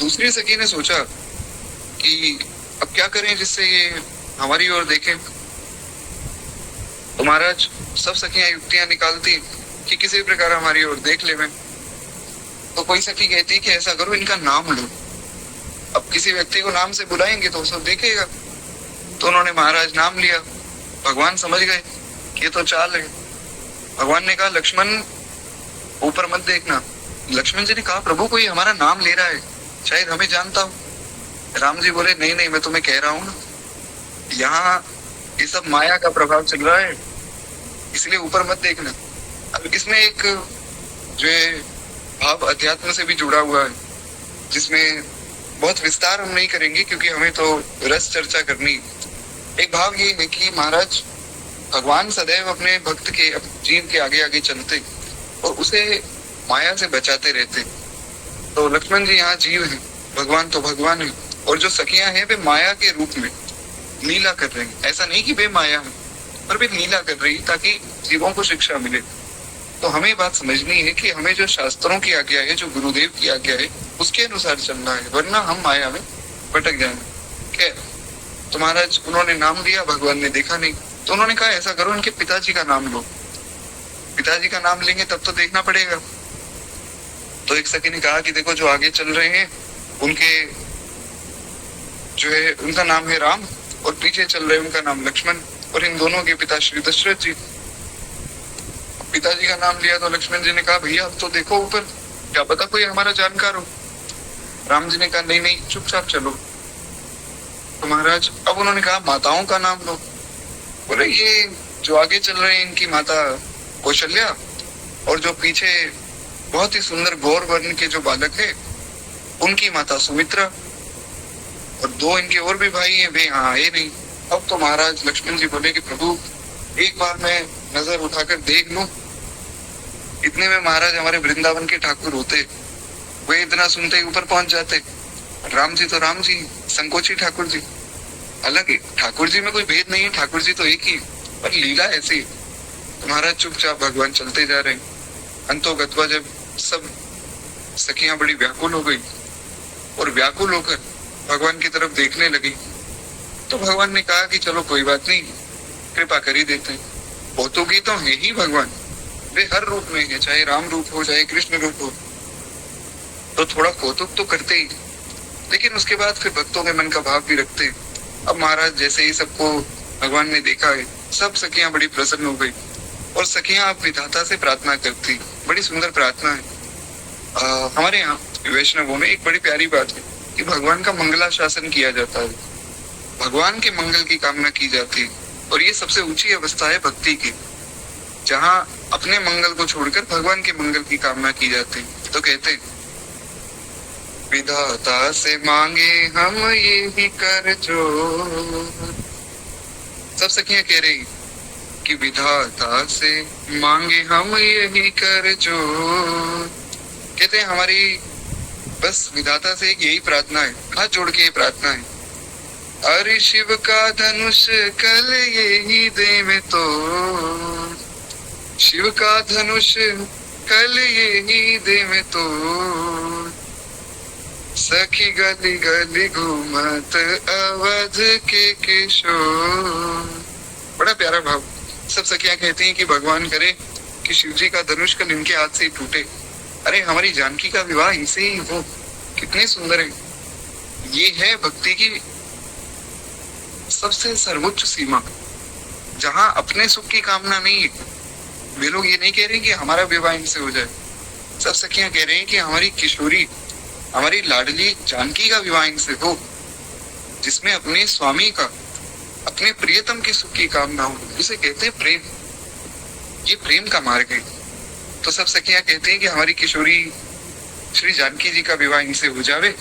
दूसरी सखी ने सोचा कि अब क्या करें जिससे ये हमारी ओर देखें। तो महाराज सब सखियां युक्तियां निकालती कि किसी प्रकार हमारी ओर देख ले। में तो कोई सखी कहती कि ऐसा करो इनका नाम लो, अब किसी व्यक्ति को नाम से बुलाएंगे तो सब देखेगा। तो उन्होंने महाराज नाम लिया, भगवान समझ गए कि ये तो चाल है। भगवान ने कहा लक्ष्मण ऊपर मत देखना। लक्ष्मण जी ने कहा प्रभु कोई हमारा नाम ले रहा है, शायद हमें जानता हो। राम जी बोले नहीं नहीं मैं तुम्हें कह रहा हूं ना, यहाँ ये सब माया का प्रभाव चल रहा है, इसलिए ऊपर मत देखना। अब इसमें एक जो है भाव अध्यात्म से भी जुड़ा हुआ है, जिसमें बहुत विस्तार हम नहीं करेंगे क्योंकि हमें तो रस चर्चा करनी। एक भाव ये है कि महाराज भगवान सदैव अपने भक्त के जीव के आगे आगे चलते और उसे माया से बचाते रहते। तो लक्ष्मण जी यहाँ जीव है, भगवान तो भगवान है, और जो सखियां हैं वे माया के रूप में लीला कर रही। ऐसा नहीं कि वे माया है, पर वे लीला कर रही ताकि जीवों को शिक्षा मिले। तो हमें बात समझनी है कि हमें जो शास्त्रों की आज्ञा है, जो गुरुदेव की आज्ञा है, उसके अनुसार चलना है, वरना हम माया में भटक जाएंगे। क्या तो महाराज उन्होंने नाम लिया, भगवान ने देखा नहीं, तो उन्होंने कहा ऐसा करो इनके पिताजी का नाम लो। पिताजी का नाम लेंगे तब तो देखना पड़ेगा। तो एक सखी ने कहा कि देखो जो आगे चल रहे हैं उनके जो है उनका नाम है राम, और पीछे चल रहे उनका नाम लक्ष्मण, और इन दोनों के पिता श्री दशरथ जी। पिताजी का नाम लिया तो लक्ष्मण जी ने कहा भैया अब तो देखो ऊपर, क्या पता कोई हमारा जानकार हो। राम जी ने कहा नहीं नहीं चुपचाप चलो। तो महाराज अब उन्होंने कहा माताओं का नाम लो। बोले ये जो आगे चल रहे हैं इनकी माता कौशल्या, और जो पीछे बहुत ही सुंदर गौर वर्ण के जो बालक है उनकी माता सुमित्रा, और दो इनके और भी भाई हैं, वे यहाँ आए नहीं। अब तो महाराज लक्ष्मण जी बोले कि प्रभु एक बार मैं नजर उठाकर देख लूं। इतने में महाराज हमारे वृंदावन के ठाकुर होते, वे इतना सुनते ही ऊपर पहुंच जाते। राम जी तो राम जी, संकोची ठाकुर जी। हालांकि ठाकुर जी में कोई भेद नहीं है, ठाकुर जी तो एक ही, पर लीला ऐसी। तो महाराज चुपचाप भगवान चलते जा रहे हैं। अंतोगत्वा जब सब सखियां बड़ी व्याकुल हो गई और व्याकुल होकर भगवान की तरफ देखने लगी, तो भगवान ने कहा कि चलो कोई बात नहीं, कृपा कर ही देते हैं। बहुतों की तो है ही भगवान, वे हर रूप में है, चाहे राम रूप हो चाहे कृष्ण रूप हो, तो थोड़ा कौतुक तो करते ही, लेकिन उसके बाद फिर भक्तों के मन का भाव भी रखते। अब महाराज जैसे ही सबको भगवान ने देखा है, सब सखियां बड़ी प्रसन्न हो गई, और सखियां अब विधाता से प्रार्थना करती। बड़ी सुंदर प्रार्थना है। हमारे यहाँ वैष्णवों में एक बड़ी प्यारी बात है कि भगवान का मंगलाशासन किया जाता है, भगवान के मंगल की कामना की जाती है, और ये सबसे ऊंची अवस्था है भक्ति की, जहाँ अपने मंगल को छोड़कर भगवान के मंगल की कामना की जाती है। तो कहते हैं विधाता से मांगे हम ये ही कर जो, सब सखियां कह रही कि विधाता से मांगे हम यही कर जो। कहते हैं हमारी बस विधाता से यही प्रार्थना है, हाथ जोड़ के ये प्रार्थना है, अरे शिव का धनुष कल यही दे में तो, शिव का धनुष कल यही दे में तो, सखी गली गली घूमत अवध के किशोर। बड़ा प्यारा भाव। सब सखियां कहती हैं कि भगवान करे कि शिव जी का धनुष कल इनके हाथ से ही टूटे। अरे हमारी जानकी का विवाह इनसे ही हो, कितने सुंदर है। ये है भक्ति की सबसे सर्वोच्च सीमा, जहां अपने सुख की कामना नहीं है। वे लोग ये नहीं कह रहे कि हमारा विवाह इनसे हो जाए, सब सखियां कह रहे हैं कि हमारी किशोरी, हमारी लाडली जानकी का विवाह इनसे हो, जिसमें अपने स्वामी का, अपने प्रियतम के सुख की कामना हो। इसे कहते हैं प्रेम, ये प्रेम का मार्ग है। तो सब सखियां कहते हैं कि हमारी किशोरी श्री जानकी जी का विवाह इनसे हो जावे,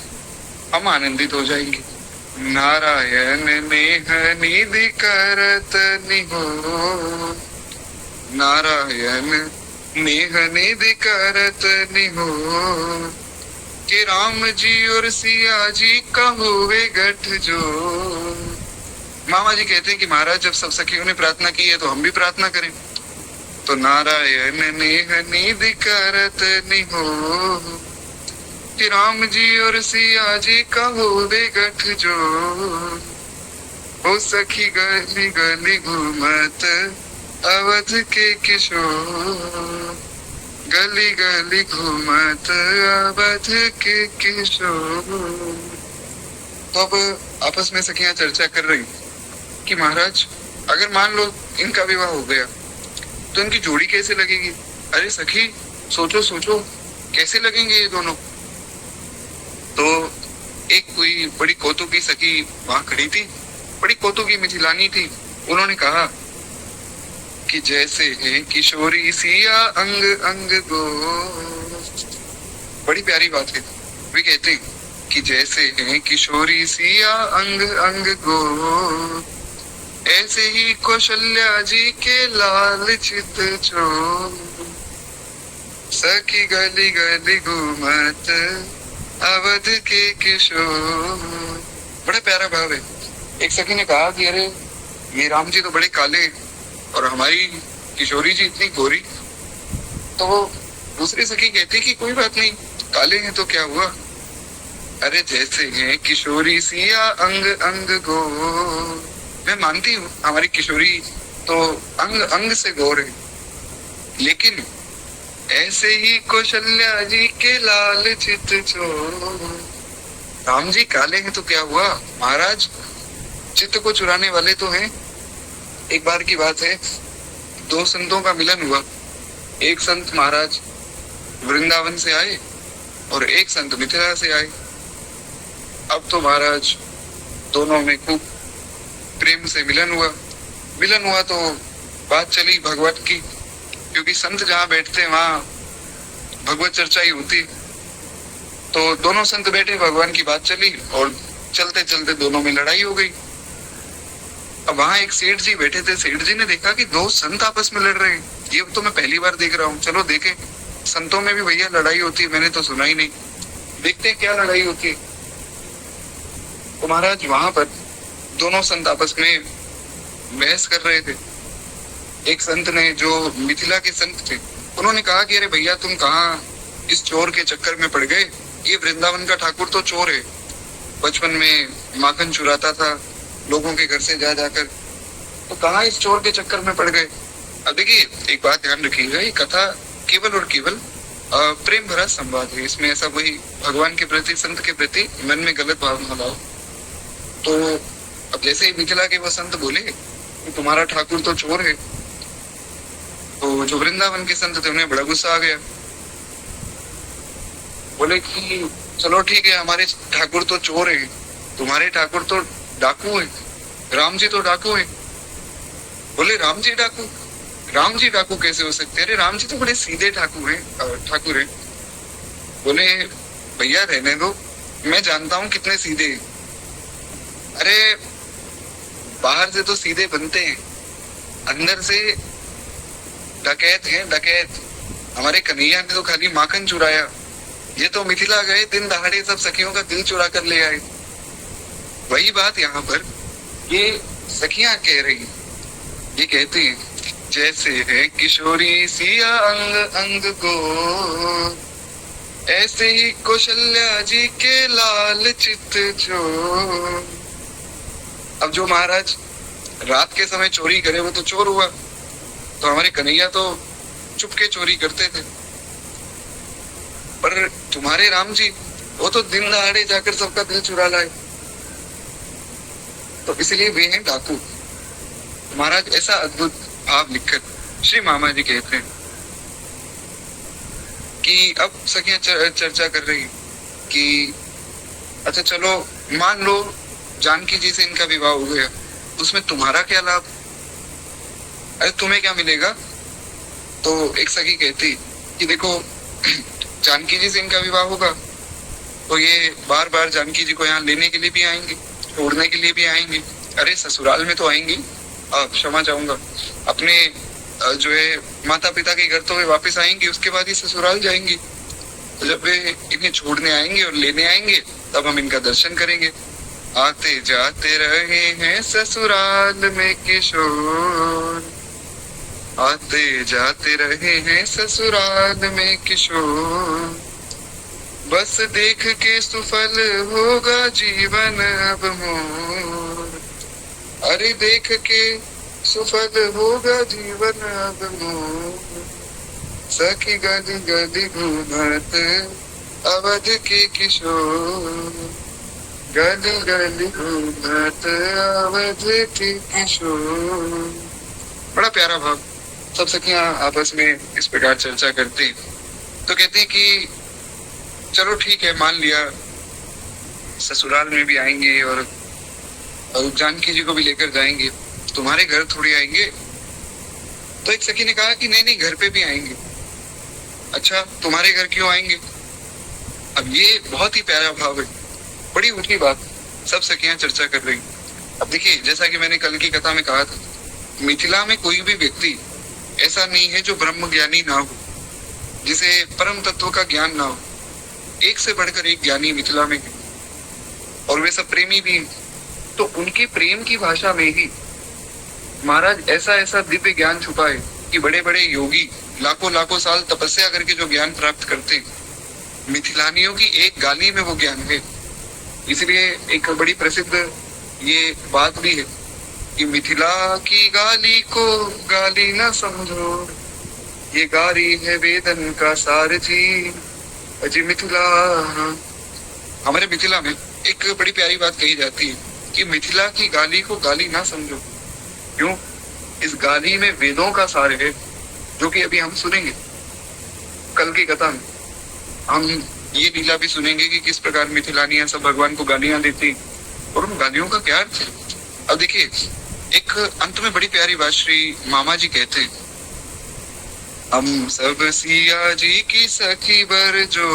हम आनंदित हो जाएंगे। नारायण नेह निधि करत निहो, नारायण नेह निधि करत निहो कि राम जी और सिया जी का हुए गठजोड़। मामा जी कहते हैं कि महाराज जब सब सखियों ने प्रार्थना की है तो हम भी प्रार्थना करें। तो नारायण नेह निधि करत निहो कि राम जी और सिया जी का हुए गठजोड़। ओ सखी गली गली घूमत अवध के किशोर, गली गली घूमत अवध के किशोर। तो अब आपस में सखियां चर्चा कर रही कि महाराज अगर मान लो इनका विवाह हो गया तो इनकी जोड़ी कैसे लगेगी। अरे सखी सोचो सोचो कैसे लगेंगे ये दोनों। तो एक कोई बड़ी कौतुकी सखी वहां खड़ी थी, बड़ी कौतुकी मिथिलानी थी। उन्होंने कहा कि जैसे है किशोरी सिया अंग अंग गो। बड़ी प्यारी बात है। वे कहते हैं कि जैसे है किशोरी सिया अंग अंग गो, ऐसे ही कौशल्या जी के लाल चित चो। सखी गली गली घूमत अवध के किशोर। बड़ा प्यारा भाव है। एक सखी ने कहा कि अरे ये राम जी तो बड़े काले और हमारी किशोरी जी इतनी गोरी। तो वो दूसरी सखी कहती कि कोई बात नहीं, काले हैं तो क्या हुआ। अरे जैसे हैं किशोरी सिया अंग अंग गो। मैं मानती हूँ हमारी किशोरी तो अंग अंग से गोर है, लेकिन ऐसे ही कौशल्या जी के लाल चित चोर। राम जी काले हैं तो क्या हुआ, महाराज चित्त को चुराने वाले तो हैं। एक बार की बात है, दो संतों का मिलन हुआ। एक संत महाराज वृंदावन से आए और एक संत मिथिला से आए। अब तो महाराज दोनों में खूब प्रेम से मिलन हुआ तो बात चली भगवत की, क्योंकि संत जहाँ बैठते वहां भगवत चर्चा ही होती। तो दोनों संत बैठे, भगवान की बात चली और चलते चलते दोनों में लड़ाई हो गई। अब वहां एक सेठ जी बैठे थे। सेठ जी ने देखा कि दो संत आपस में लड़ रहे हैं। ये तो मैं पहली बार देख रहा हूँ, चलो देखें। संतों में भी भैया लड़ाई होती है, मैंने तो सुना ही नहीं, देखते हैं क्या लड़ाई होती है। तो महाराज वहां पर दोनों संत आपस में बहस कर रहे थे। एक संत ने, जो मिथिला के संत थे, उन्होंने कहा कि अरे भैया तुम कहाँ इस चोर के चक्कर में पड़ गए। ये वृंदावन का ठाकुर तो चोर है, बचपन में माखन चुराता था लोगों के घर से जा जाकर, तो कहाँ इस चोर के चक्कर में पड़ गए। अब देखिए एक बात ध्यान रखिएगा, ये कथा केवल और केवल प्रेम भरा संवाद है। इसमें ऐसा कोई भगवान के प्रति, संत के प्रति मन में गलत भाव न लाओ। तो अब जैसे मिथिला के वो संत बोले कि तुम्हारा ठाकुर तो चोर है, तो जो वृंदावन के संत थे उन्हें बड़ा गुस्सा आ गया। बोले कि चलो ठीक है, हमारे ठाकुर तो चोर है, तुम्हारे ठाकुर तो डाकू है, राम जी तो डाकू है। बोले राम जी डाकू? राम जी डाकू कैसे हो सकते हैं? अरे राम जी तो बड़े सीधे ठाकुर है। बोले भैया रहने दो, मैं जानता हूँ कितने सीधे। अरे बाहर से तो सीधे बनते हैं, अंदर से डकैत हैं डकैत। हमारे कन्हैया ने तो खाली माखन चुराया, ये तो मिथिला गए, दिन दहाड़े सब सखियों का दिल चुरा कर ले आए। वही बात यहाँ पर ये सखियां कह रही, ये कहती हैं जैसे है किशोरी सिया अंग अंग को, ऐसे ही कौशल्या जी के लाल चित जो। अब जो महाराज रात के समय चोरी करे वो तो चोर हुआ, तो हमारे कन्हैया तो चुपके चोरी करते थे। पर तुम्हारे राम जी वो तो दिन दहाड़े जाकर सबका दिल चुरा लाए, तो इसलिए वे हैं डाकू। महाराज ऐसा अद्भुत भाव लिखकर श्री मामा जी कहते हैं कि अब सखियां चर्चा कर रही कि अच्छा चलो मान लो जानकी जी से इनका विवाह हो गया, उसमें तुम्हारा क्या लाभ, अरे तुम्हें क्या मिलेगा। तो एक सखी कहती कि देखो जानकी जी से इनका विवाह होगा तो ये बार बार जानकी जी को यहाँ लेने के लिए भी आएंगे, छोड़ने के लिए भी आएंगे। अरे ससुराल में तो आएंगी, क्षमा चाहूंगा, अपने जो है माता पिता के घर तो वे वापस आएंगे, उसके बाद ही ससुराल जाएंगे। तो जब वे इन्हें छोड़ने आएंगे और लेने आएंगे तब हम इनका दर्शन करेंगे। आते जाते रहे हैं ससुराल में किशोर, आते जाते रहे हैं ससुराल में किशोर, बस देख के सुफल होगा जीवन अब मोर, अरे देख के सुफल होगा जीवन अब मोर, सखी गली गली घूमत अवध के किशोर, गली गली घूमत अवध के किशोर। बड़ा प्यारा भाव। सब सखियां आपस में इस प्रकार चर्चा करती तो कहती कि चलो ठीक है, मान लिया ससुराल में भी आएंगे और जानकी जी को भी लेकर जाएंगे, तुम्हारे घर थोड़ी आएंगे। तो एक सखी ने कहा कि नहीं नहीं, घर पे भी आएंगे। अच्छा, तुम्हारे घर क्यों आएंगे? अब ये बहुत ही प्यारा भाव है, बड़ी ऊंची बात। सब सखियां चर्चा कर रही। अब देखिए, जैसा कि मैंने कल की कथा में कहा था, मिथिला में कोई भी व्यक्ति ऐसा नहीं है जो ब्रह्म ज्ञानी ना हो, जिसे परम तत्व का ज्ञान ना हो। एक से बढ़कर एक ज्ञानी मिथिला में है और वे सब प्रेमी भी हैं। तो उनकी प्रेम की भाषा में ही महाराज ऐसा ऐसा दिव्य ज्ञान छुपा है कि बड़े बड़े योगी लाखों लाखों साल तपस्या करके जो ज्ञान प्राप्त करते, मिथिलानियों की एक गाली में वो ज्ञान है। इसलिए एक बड़ी प्रसिद्ध ये बात भी है कि मिथिला की गाली को गाली न समझो, ये गाली है वेदन का सार जी, अजी मिथिला। हमारे मिथिला में एक बड़ी प्यारी बात कही जाती है कि मिथिला की गाली को गाली ना समझो। क्यों? इस गाली में वेदों का सार है, जो कि अभी हम सुनेंगे कल की कथा में। हम ये लीला भी सुनेंगे कि किस प्रकार मिथिलानियां सब भगवान को गालियां देती और उन गालियों का क्या अर्थ है। अब देखिए, एक अंत में बड़ी प्यारी बात श्री मामा जी कहते हैं, हम सब सिया जी की सखी बर जो,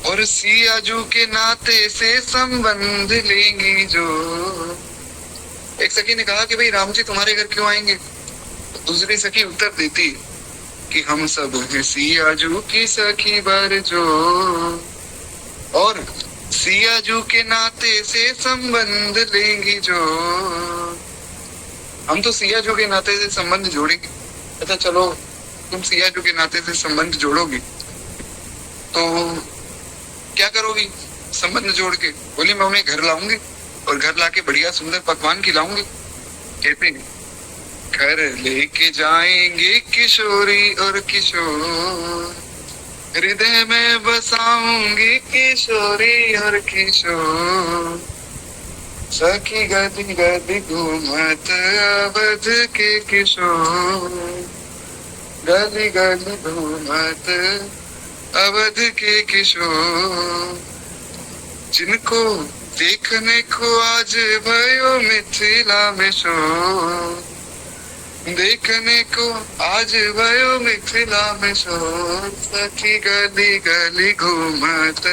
और सियाजू के नाते से संबंध लेंगी जो। एक सखी ने कहा कि भाई राम जी तुम्हारे घर क्यों आएंगे? तो दूसरी सखी उत्तर देती कि हम सब हैं सियाजू की सखी बर जो, और सियाजू के नाते से संबंध लेंगी जो। हम तो सियाजू के नाते से संबंध जोड़ेंगे। अच्छा चलो, तुम सियाजू के नाते से संबंध जोड़ोगी तो क्या करोगी संबंध जोड़ के? बोली मैं उन्हें घर लाऊंगी और घर लाके बढ़िया सुंदर पकवान खिलाऊंगी। कहते हैं घर लेके जाएंगे किशोरी और किशोर, हृदय में बसाऊंगी किशोरी और किशोर, सखी गली गली घूमत अवध के किशोर, गली गली घूमत अवध के किशोर, जिनको देखने को आज भयो मिथिला में शोर, देखने को आज भयो मिथिला में शोर, सखी गली गली घूमत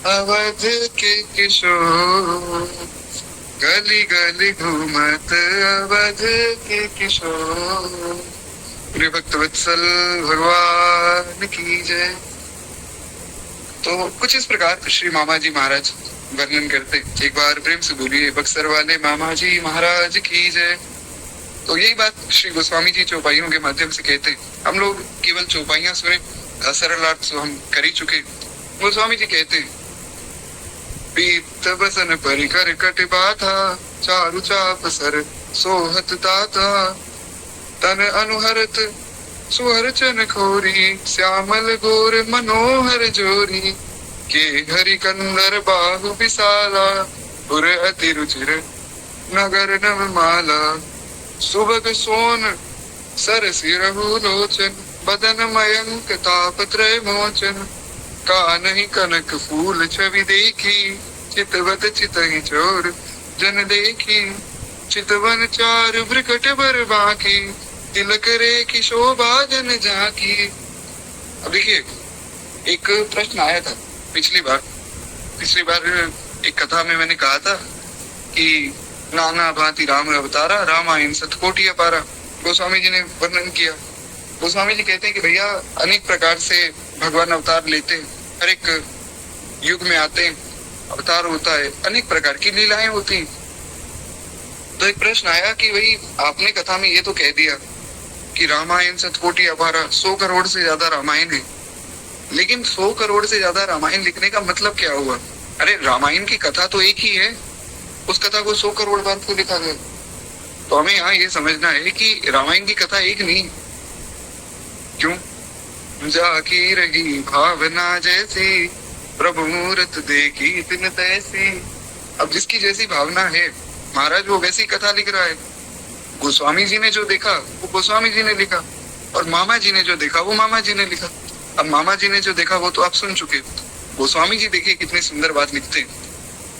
अवध के किशोर, गली गली घूमत अवध के किशोर। प्रिय भक्त वत्सल भगवान की जय। तो कुछ इस प्रकार श्री मामा जी महाराज वर्णन करते। एक बार प्रेम से बोलिए बक्सर वाले मामा जी महाराज की जय। तो यही बात श्री गोस्वामी जी चौपाइयों के माध्यम से कहते। हम लोग केवल चौपाइयां सुने, सरलार्थ तो हम कर ही चुके। गोस्वामी जी कहते, पीत बसन परिकर कट बाधा, चारु चाप सर सोहत दाता, तन अनुहरत सुहरचन खोरी, श्यामल गोर मनोहर जोरी, के हरि कंदर बाहु विशाला, पुर अति रुचिर नगर नव माला, सुभग सोन सर सिरहु लोचन, बदन मयंक तापत्रय मोचन, कानहि कनक फूल छवि देखी, चितवत चितहि चोर जन देखी, चितवन चार ब्रिकट बर बाकी, तिलक रे की शोभा जन झाकी। अब देखिए, एक प्रश्न आया था पिछली बार एक कथा में मैंने कहा था कि नाना भांति राम अवतारा, रामायण सतकोटि अपारा। गोस्वामी जी ने वर्णन किया। गोस्वामी जी कहते हैं कि भैया अनेक प्रकार से भगवान अवतार लेते हैं, हर एक युग में आते हैं, अवतार होता है, अनेक प्रकार की लीलाएं होती हैं। तो एक प्रश्न आया कि भाई आपने कथा में ये तो कह दिया कि रामायण सतकोटि अपारा, 100 करोड़ से ज्यादा रामायण है, लेकिन 100 करोड़ से ज्यादा रामायण लिखने का मतलब क्या हुआ? अरे रामायण की कथा तो एक ही है, उस कथा को 100 करोड़ बार क्यों लिखा गया? तो हमें यहाँ ये समझना है कि रामायण की कथा एक नहीं। क्यों? जाकी रही भावना जैसी, प्रभु मूरत देखी तिन तैसी। अब जिसकी जैसी भावना है महाराज वो वैसी कथा लिख रहा है। गोस्वामी जी ने जो देखा वो गोस्वामी जी ने लिखा, और मामा जी ने जो देखा वो मामा जी ने लिखा। अब मामा जी ने जो देखा वो तो आप सुन चुके। गोस्वामी जी देखिए कितनी सुंदर बात लिखते हैं।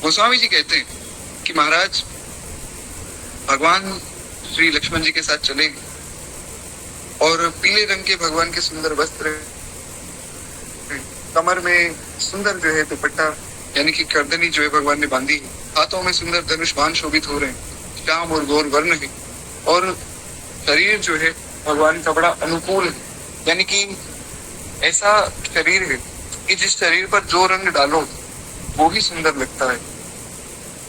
गोस्वामी जी कहते हैं कि महाराज भगवान श्री लक्ष्मण जी के साथ चले और पीले रंग के भगवान के सुंदर वस्त्र, कमर में सुंदर जो है दुपट्टा यानी कि करदनी जो है भगवान ने बांधी, हाथों में सुंदर धनुष बाण शोभित हो रहे हैं, श्याम और गौर वर्ण है, और शरीर जो है भगवान का बड़ा अनुकूल है, यानी कि ऐसा शरीर है कि जिस शरीर पर जो रंग डालो वो ही सुंदर लगता है।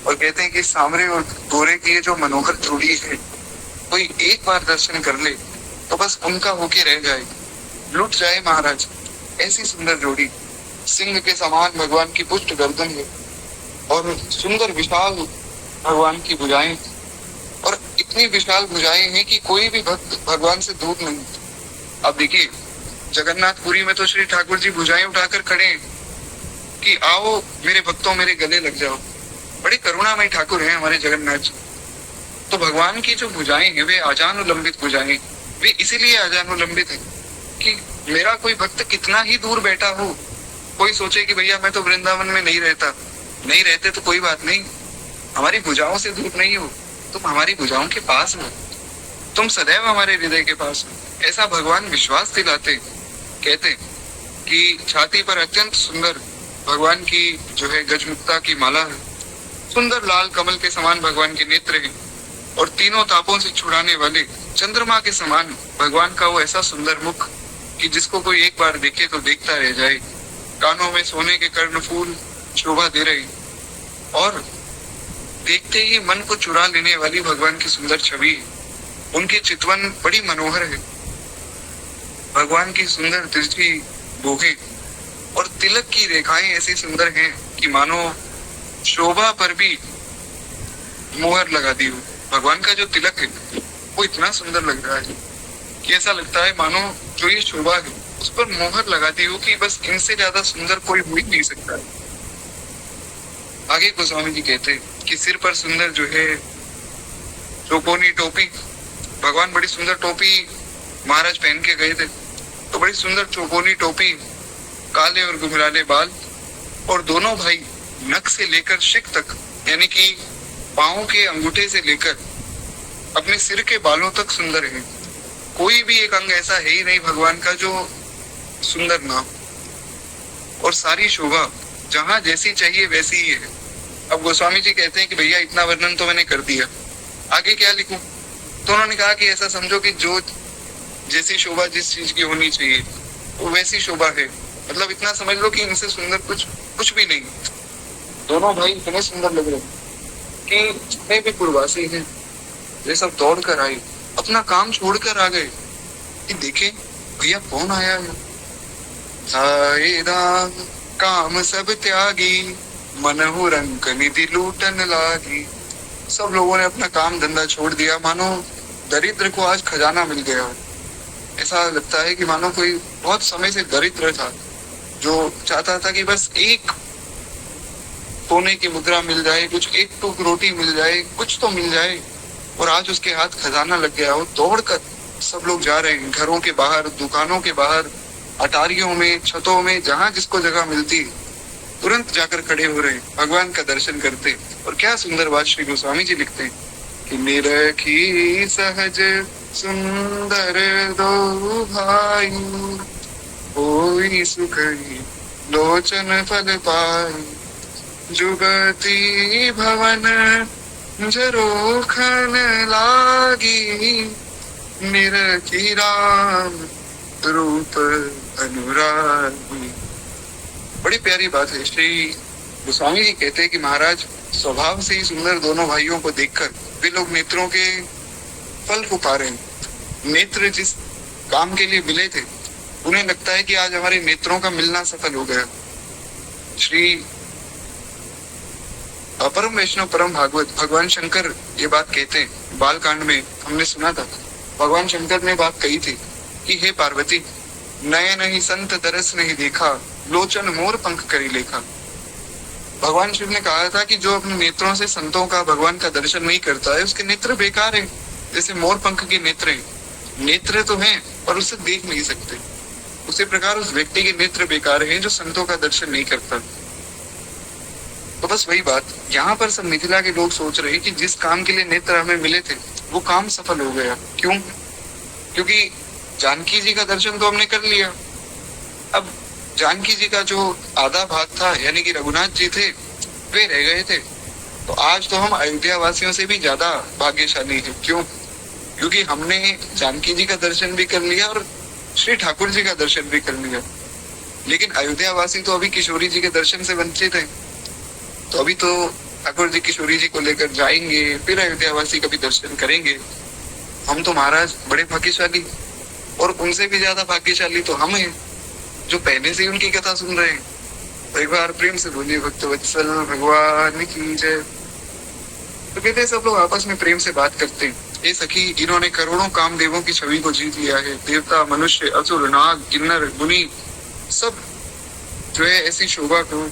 और कहते हैं कि सांवरे और गोरे की ये जो मनोहर जोड़ी है, कोई एक बार दर्शन कर ले तो बस उनका होके रह जाए, लुट जाए महाराज। ऐसी सुंदर जोड़ी, सिंह के समान भगवान की पुष्ट गर्दन है और सुंदर विशाल भगवान की भुजाएं, और इतनी विशाल भुजाएं हैं कि कोई भी भक्त भगवान से दूर नहीं। अब देखिए जगन्नाथपुरी में तो श्री ठाकुर जी भुजाएं उठाकर खड़े हैं कि आओ मेरे भक्तों मेरे गले लग जाओ। बड़े करुणामय ठाकुर हैं हमारे जगन्नाथ जी। तो भगवान की जो भुजाएं हैं वे आजानुलंबित भुजाएं, वे इसीलिए आजानुलंबित है कि मेरा कोई भक्त कितना ही दूर बैठा हो, कोई सोचे कि भैया मैं तो वृंदावन में नहीं रहता, नहीं रहते तो कोई बात नहीं, हमारी भुजाओं से दूर नहीं हो, तुम हमारी भुजाओं के पास हो, तुम सदैव हमारे हृदय के पास हो। ऐसा भगवान विश्वास दिलाते। कहते कि छाती पर अत्यंत सुंदर भगवान की जो है गजमुक्ता की माला है, सुंदर लाल कमल के समान भगवान के नेत्र हैं, और तीनों तापों से छुड़ाने वाले चंद्रमा के समान भगवान का वो ऐसा सुंदर मुख कि जिसको कोई एक बार देखे तो देखता रह जाए। कानों में सोने के कर्णफूल शोभा दे रहे, और देखते ही मन को चुरा लेने वाली भगवान की सुंदर छवि। उनकी चितवन बड़ी मनोहर है, भगवान की सुंदर दृष्टि बोहे, और तिलक की रेखाएं ऐसी सुंदर हैं कि मानो शोभा पर भी मोहर लगा दी हो। भगवान का जो तिलक है वो इतना सुंदर लग रहा है कि ऐसा लगता है मानो जो ये शोभा है उस पर मोहर लगा दी हो कि बस इनसे ज्यादा सुंदर कोई हो ही नहीं सकता है। आगे गोस्वामी जी कहते हैं कि सिर पर सुंदर जो है चौकोनी टोपी, भगवान बड़ी सुंदर टोपी महाराज पहन के गए थे, तो बड़ी सुंदर चौकोनी टोपी, काले और घुंघराले बाल, और दोनों भाई नख से लेकर शिक तक यानी कि पांव के अंगूठे से लेकर अपने सिर के बालों तक सुंदर है। कोई भी एक अंग ऐसा है ही नहीं भगवान का जो सुंदर ना हो, और सारी शोभा जहां जैसी चाहिए वैसी ही है। अब गोस्वामी जी कहते हैं कि भैया इतना वर्णन तो मैंने कर दिया, आगे क्या लिखूं? तो उन्होंने कहा कि ऐसा समझो कि जो जैसी शोभा जिस चीज की होनी चाहिए वो वैसी शोभा है, मतलब इतना समझ लो कि इनसे सुंदर कुछ भी नहीं। दोनों भाई इतने सुंदर लग रहे कि जितने भी पूर्ववासी हैं वे सब दौड़ कर आए, अपना काम छोड़कर आ गए कि देखे भैया कौन आया है। काम सब त्यागी, मनहु रंग निधि लूटन लागी। सब लोगों ने अपना काम धंधा छोड़ दिया, मानो दरिद्र को आज खजाना मिल गया। ऐसा लगता है कि मानो कोई बहुत समय से दरिद्र था जो चाहता था कि बस एक सोने की मुद्रा मिल जाए, कुछ एक टूक रोटी मिल जाए, कुछ तो मिल जाए, और आज उसके हाथ खजाना लग गया हो। दौड़कर सब लोग जा रहे हैं, घरों के बाहर, दुकानों के बाहर, अटारियों में, छतों में, जहां जिसको जगह मिलती तुरंत जाकर खड़े हो रहे, भगवान का दर्शन करते। और क्या सुंदर बात श्री गोस्वामी जी लिखते हैं कि निरखी सहज सुंदर दो भाई, कोई सुख लोचन फल पाई, जुगति भवन जरोखन लागी निरखी राम रूप अनुरागी। बड़ी प्यारी बात है। श्री गोस्वामी जी कहते हैं कि महाराज स्वभाव से ही सुंदर दोनों भाइयों को देखकर वे लोग नेत्रों के फल को पा रहे हैं। नेत्र जिस काम के लिए मिले थे, उन्हें लगता है कि आज हमारे नेत्रों का मिलना सफल हो गया। श्री अपरम वैष्णव परम भागवत भगवान शंकर ये बात कहते हैं। बालकांड में हमने सुना था, भगवान शंकर ने बात कही थी कि हे पार्वती, नयन ही संत तरस नहीं देखा, लोचन मोर पंख करी लेखा। भगवान शिव ने कहा था कि जो अपने नेत्रों से संतों का, भगवान का दर्शन नहीं करता है, उसके नेत्र बेकार है। जैसे मोर पंख के नेत्र हैं, नेत्र तो हैं पर उससे देख नहीं सकते, उसी प्रकार उस व्यक्ति के नेत्र बेकार हैं जो संतों का दर्शन नहीं करता। तो बस वही बात यहाँ पर सब मिथिला के लोग सोच रहे हैं कि जिस काम के लिए नेत्र हमें मिले थे वो काम सफल हो गया। क्यों? क्योंकि जानकी जी का दर्शन तो हमने कर लिया। अब जानकी जी का जो आधा भाग था, यानी कि रघुनाथ जी थे, वे रह गए थे। तो आज तो हम अयोध्या वासियों से भी ज्यादा भाग्यशाली हैं। क्यों? क्योंकि हमने जानकी जी का दर्शन भी कर लिया और श्री ठाकुर जी का दर्शन भी कर लिया। लेकिन अयोध्या वासी तो अभी किशोरी जी के दर्शन से वंचित हैं। तो अभी तो ठाकुर जी किशोरी जी को लेकर जाएंगे, फिर अयोध्या वासी का भी दर्शन करेंगे। हम तो महाराज बड़े भाग्यशाली, और उनसे भी ज्यादा भाग्यशाली तो हम हैं जो पहले से ही उनकी कथा सुन रहे हैं। तो एक बार प्रेम से बोलिए भक्त वत्सल भगवान की जय। तो कहते हैं सब लोग आपस में प्रेम से बात करते हैं। ये सखी, इन्होंने करोड़ों कामदेवों की छवि को जीत लिया है। देवता, मनुष्य, असुर, नाग, किन्नर, मुनि सब जो है ऐसी शोभा को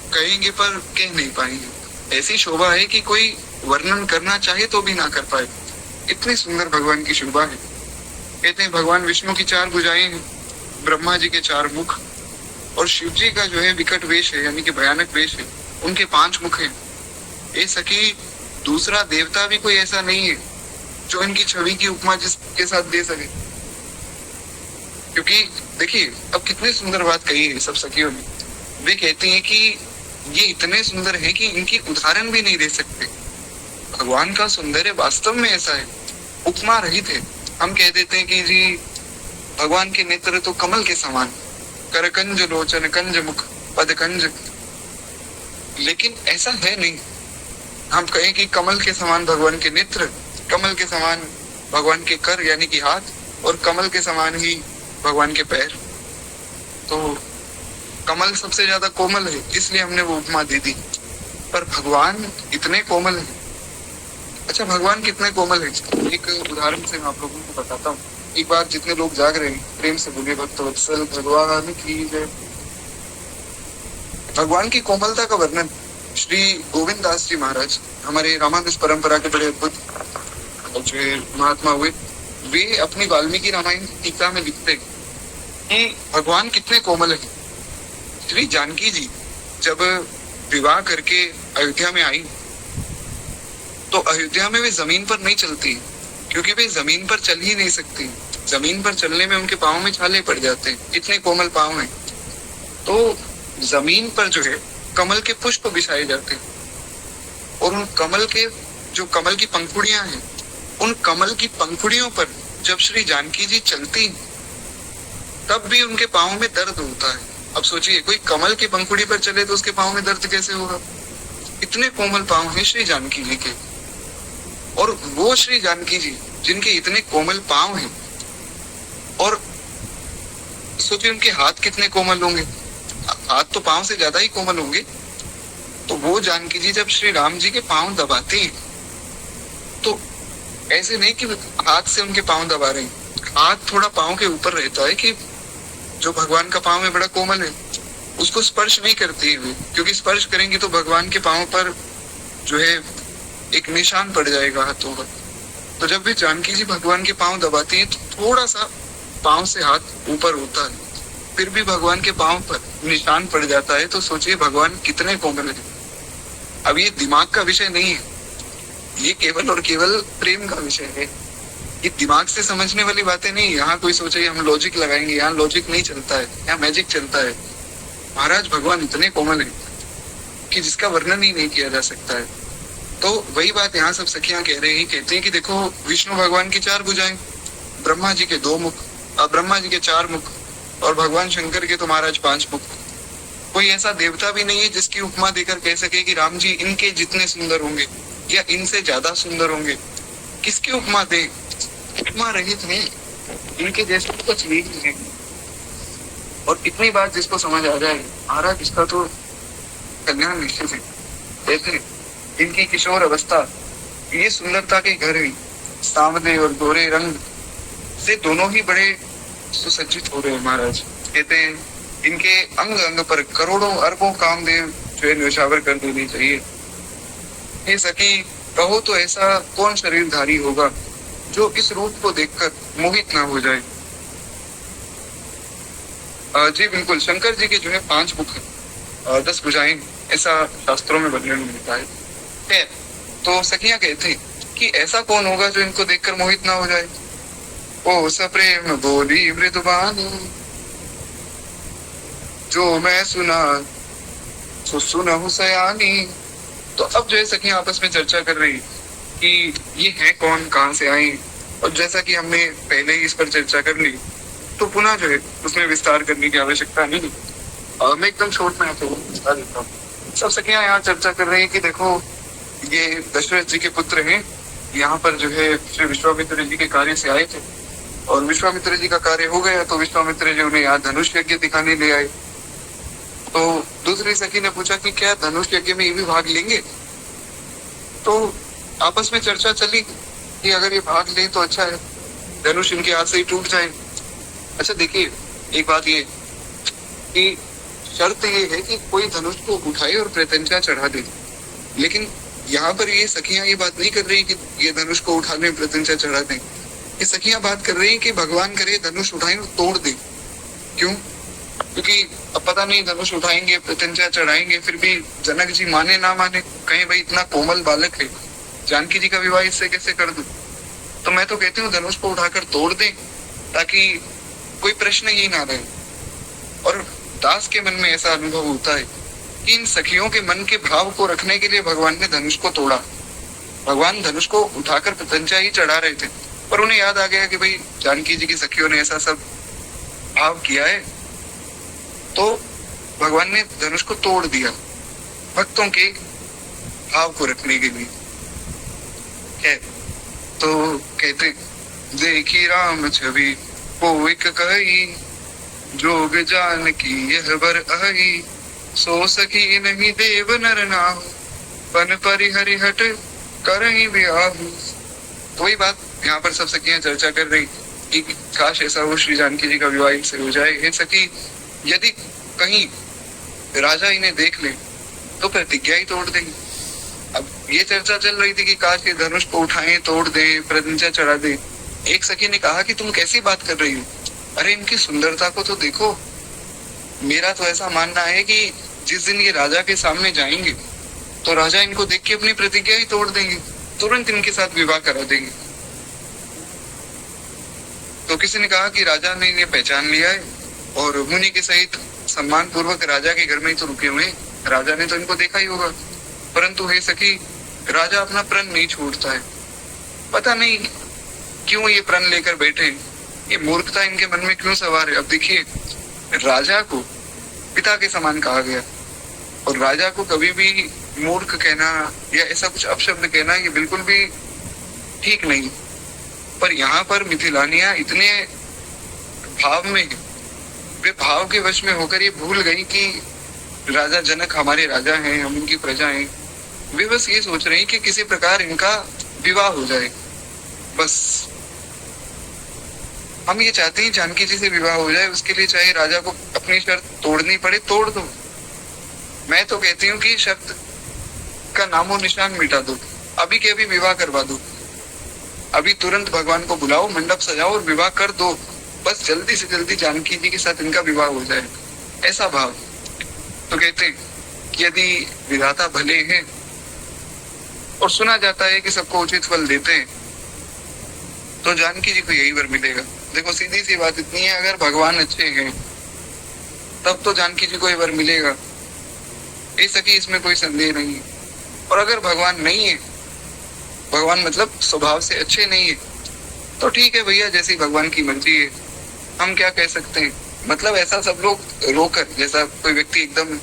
कहेंगे पर कह नहीं पाएंगे। ऐसी शोभा है कि कोई वर्णन करना चाहे तो भी ना कर पाए, इतनी सुंदर भगवान की शोभा है। कहते हैं भगवान विष्णु की 4 भुजाएं हैं, ब्रह्मा जी के 4 मुख, और शिव जी का जो है विकट वेश है, यानी कि भयानक वेश है, उनके 5 मुख हैं। ये सखी, दूसरा देवता भी कोई ऐसा नहीं है जो इनकी छवि की उपमा जिसके साथ दे सके। क्योंकि देखिए अब कितनी सुंदर बात कही है सब सखियों ने। वे कहती हैं कि ये इतने सुंदर हैं कि इनकी उदाहरण भी नहीं दे सकते। भगवान का सौंदर्य वास्तव में ऐसा है, उपमा रहित है। हम कह देते हैं कि जी भगवान के नेत्र तो कमल के समान, करकंज लोचन कंज मुख पदकंज, लेकिन ऐसा है नहीं। हम कहें कि कमल के समान भगवान के नेत्र, कमल के समान भगवान के कर यानी कि हाथ, और कमल के समान ही भगवान के पैर। तो कमल सबसे ज्यादा कोमल है, इसलिए हमने वो उपमा दे दी। पर भगवान इतने कोमल है। अच्छा, भगवान कितने कोमल है, एक उदाहरण से मैं आप लोगों को बताता हूँ। एक बार जितने लोग जाग रहे हैं प्रेम से बोले भक्त वत्सल भगवान की जय। भगवान की कोमलता का वर्णन श्री गोविंद दास जी महाराज, हमारे रामानुज परंपरा के बड़े अद्भुत जो महात्मा हुए, वे अपनी वाल्मीकि रामायण टीका में लिखते हैं कि भगवान कितने कोमल है। श्री जानकी जी जब विवाह करके अयोध्या में आई तो अयोध्या में वे जमीन पर नहीं चलती, क्योंकि वे जमीन पर चल ही नहीं सकती। जमीन पर चलने में उनके पाँव में छाले पड़ जाते हैं, इतने कोमल पाँव हैं। तो जमीन पर जो है कमल के पुष्प बिछाए जाते हैं, और उन कमल के जो कमल की पंखुड़ियां हैं, उन कमल की पंखुड़ियों पर जब श्री जानकी जी चलती तब भी उनके पाँव में दर्द होता है। अब सोचिए, कोई कमल की पंखुड़ी पर चले तो उसके पाँव में दर्द कैसे होगा। इतने कोमल पाँव हैं श्री जानकी जी के। और वो श्री जानकी जी जिनके इतने कोमल पाँव हैं, और सोचिए उनके हाथ कितने कोमल होंगे, हाथ तो पाँव से ज्यादा ही कोमल होंगे। तो वो जानकी जी जब श्री राम जी के पाँव दबाते हैं तो ऐसे नहीं कि हाथ से उनके पाँव दबा रहे हैं, हाथ थोड़ा पाँव के ऊपर रहता है कि जो भगवान का पाँव है बड़ा कोमल है, उसको स्पर्श नहीं करती हुए, क्योंकि स्पर्श करेंगे तो भगवान के पाँव पर जो है एक निशान पड़ जाएगा हाथों का। तो जब भी जानकी जी भगवान के पाँव दबाती है तो थोड़ा सा पाँव से हाथ ऊपर होता है, फिर भी भगवान के पाँव पर निशान पड़ जाता है। तो सोचिए भगवान कितने कोमल है। अब ये दिमाग का विषय नहीं है, ये केवल और केवल प्रेम का विषय है। ये दिमाग से समझने वाली बातें नहीं। यहाँ कोई सोचे हम लॉजिक लगाएंगे, यहाँ लॉजिक नहीं चलता है, यहाँ मैजिक चलता है। महाराज भगवान इतने कोमल है कि जिसका वर्णन ही नहीं किया जा सकता है। तो वही बात यहाँ सब सखियां कह रहे हैं, कहते हैं कि देखो विष्णु भगवान की 4 भुजाएं, ब्रह्मा जी के 2 मुख, ब्रह्मा जी के 4 मुख, और भगवान शंकर के तो महाराज 5 मुख। कोई ऐसा देवता भी नहीं है जिसकी उपमा देकर कह सके कि राम जी इनके जितने सुंदर होंगे या इनसे ज्यादा सुंदर होंगे। किसकी उपमा दे? उपमा रहित नहीं, इनके जैसे तो कुछ नहीं है। और इतनी बात जिसको समझ आ जाए महाराज इसका तो कल्याण निश्चित है। जैसे इनकी किशोर अवस्था, ये सुंदरता के घर ही सांवले और गोरे रंग से दोनों ही बड़े सुसज्जित हो रहे हैं महाराज। कहते हैं इनके अंग अंग पर करोड़ों अरबों कामदेव जो है न्यौछावर कर देनी चाहिए। हे सखी, कहो तो ऐसा कौन शरीरधारी होगा जो इस रूप को देखकर मोहित ना हो जाए। जी बिल्कुल, शंकर जी के जो है 5 मुख, 10 भुजाएं, ऐसा शास्त्रों में वर्णन मिलता है। तो सखियां कहते हैं कि ऐसा कौन होगा जो इनको देखकर मोहित ना हो जाए। ओ सप्रेम बोली मृदुबानी, जो मैं सुना सो सुनहु सयानी। तो अब जो है सखियां आपस में चर्चा कर रही कि ये है कौन, कहाँ से आए। और जैसा कि हमने पहले ही इस पर चर्चा कर ली, तो पुनः जो है उसमें विस्तार करने की आवश्यकता नहीं। मैं एकदम शॉर्ट में आपको बता देता हूँ। सब सखियां यहाँ चर्चा कर रही है कि देखो ये दशरथ जी के पुत्र हैं, यहाँ पर जो है श्री विश्वामित्र जी के कार्य से आए थे, और विश्वामित्र जी का कार्य हो गया तो विश्वामित्र जी उन्हें यहाँ धनुष यज्ञ दिखाने ले आए। तो दूसरी सखी ने पूछा कि क्या धनुष यज्ञ में ये भी भाग लेंगे। तो आपस में चर्चा चली कि अगर ये भाग ले तो अच्छा है, धनुष इनके हाथ से ही टूट जाए। अच्छा देखिए, एक बात ये कि शर्त ये है कि कोई धनुष को उठाए और प्रत्यंचा चढ़ा दे। लेकिन यहाँ पर ये सखियां ये बात नहीं कर रही कि ये धनुष को उठा लें, प्रत्यंचा चढ़ा दें। ये सखियां बात कर रही हैं कि भगवान करे धनुष उठाएं और तोड़ दें। क्यों? क्योंकि अब पता नहीं धनुष उठाएंगे, प्रत्यंचा चढ़ाएंगे, फिर भी जनक जी माने ना माने, कहीं भाई इतना कोमल बालक है, जानकी जी का विवाह इससे कैसे कर दूं। तो मैं तो कहती हूँ धनुष को उठाकर तोड़ दें, ताकि कोई प्रश्न ही ना रहे। और दास के मन में ऐसा अनुभव होता है कि इन सखियों के मन के भाव को रखने के लिए भगवान ने धनुष को तोड़ा। भगवान धनुष को उठाकर प्रत्यंचा ही चढ़ा रहे थे, पर उन्हें याद आ गया कि भाई जानकी जी की सखियों ने ऐसा सब भाव किया है, तो भगवान ने धनुष को तोड़ दिया भक्तों के भाव को रखने के लिए। है तो कहते देखी राम छवि को एक कही, जोग जान की यह बर आई, सो सखी नहीं देव नर नाहु, पन परिहरि हट करहीं ब्याहु। तो वही बात यहाँ पर सब सखियां चर्चा कर रही कि काश ऐसा हो श्री जानकी जी का विवाह इनसे हो जाए। हे सखी, यदि कहीं राजा इन्हें देख ले तो प्रतिज्ञा ही तोड़ देंगे। अब ये चर्चा चल रही थी कि काश ये धनुष को उठाएं, तोड़ दें, प्रत्यंचा चढ़ा दें। एक सखी ने कहा कि तुम कैसी बात कर रही हो, अरे इनकी सुंदरता को तो देखो। मेरा तो ऐसा मानना है कि जिस दिन ये राजा के सामने जाएंगे तो राजा इनको देख के अपनी प्रतिज्ञा ही तोड़ देंगे, तुरंत इनके साथ विवाह करा देंगे। तो किसी ने कहा कि राजा ने इन्हें पहचान लिया है और मुनि के सहित सम्मान पूर्वक राजा के घर में ही तो रुके हुए हैं, राजा ने तो इनको देखा ही होगा। परंतु हे सखी, राजा अपना प्रण नहीं छोड़ता है। पता नहीं क्यों ये प्रण लेकर बैठे, ये मूर्खता इनके मन में क्यों सवार है। अब देखिए, राजा को पिता के समान कहा गया, और राजा को कभी भी मूर्ख कहना या ऐसा कुछ अपशब्द कहना ये बिल्कुल भी ठीक नहीं। पर यहाँ पर मिथिलानियां इतने भाव में, वे भाव के वश में होकर ये भूल गई कि राजा जनक हमारे राजा हैं, हम उनकी प्रजा हैं। वे बस ये सोच रही कि किसी प्रकार इनका विवाह हो जाए। बस हम ये चाहते हैं जानकी जी से विवाह हो जाए, उसके लिए चाहे राजा को अपनी शर्त तोड़नी पड़े, तोड़ दो। मैं तो कहती हूँ कि शर्त का नामो निशान मिटा दो, अभी के अभी विवाह करवा दो। अभी तुरंत भगवान को बुलाओ, मंडप सजाओ और विवाह कर दो। बस जल्दी से जल्दी जानकी जी के साथ इनका विवाह हो जाए, ऐसा भाव। तो कहते हैं कि यदि विधाता भले हैं और सुना जाता है कि सबको उचित फल देते हैं, तो जानकी जी को यही वर मिलेगा। देखो सीधी सी बात इतनी है, अगर भगवान अच्छे हैं तब तो जानकी जी को ये वर मिलेगा। ऐसा कि इसमें कोई संदेह नहीं। और अगर भगवान नहीं है, भगवान मतलब स्वभाव से अच्छे नहीं है, तो ठीक है भैया, जैसी भगवान की मर्जी है, हम क्या कह सकते हैं। मतलब ऐसा सब लोग रोकर, जैसा कोई व्यक्ति एकदम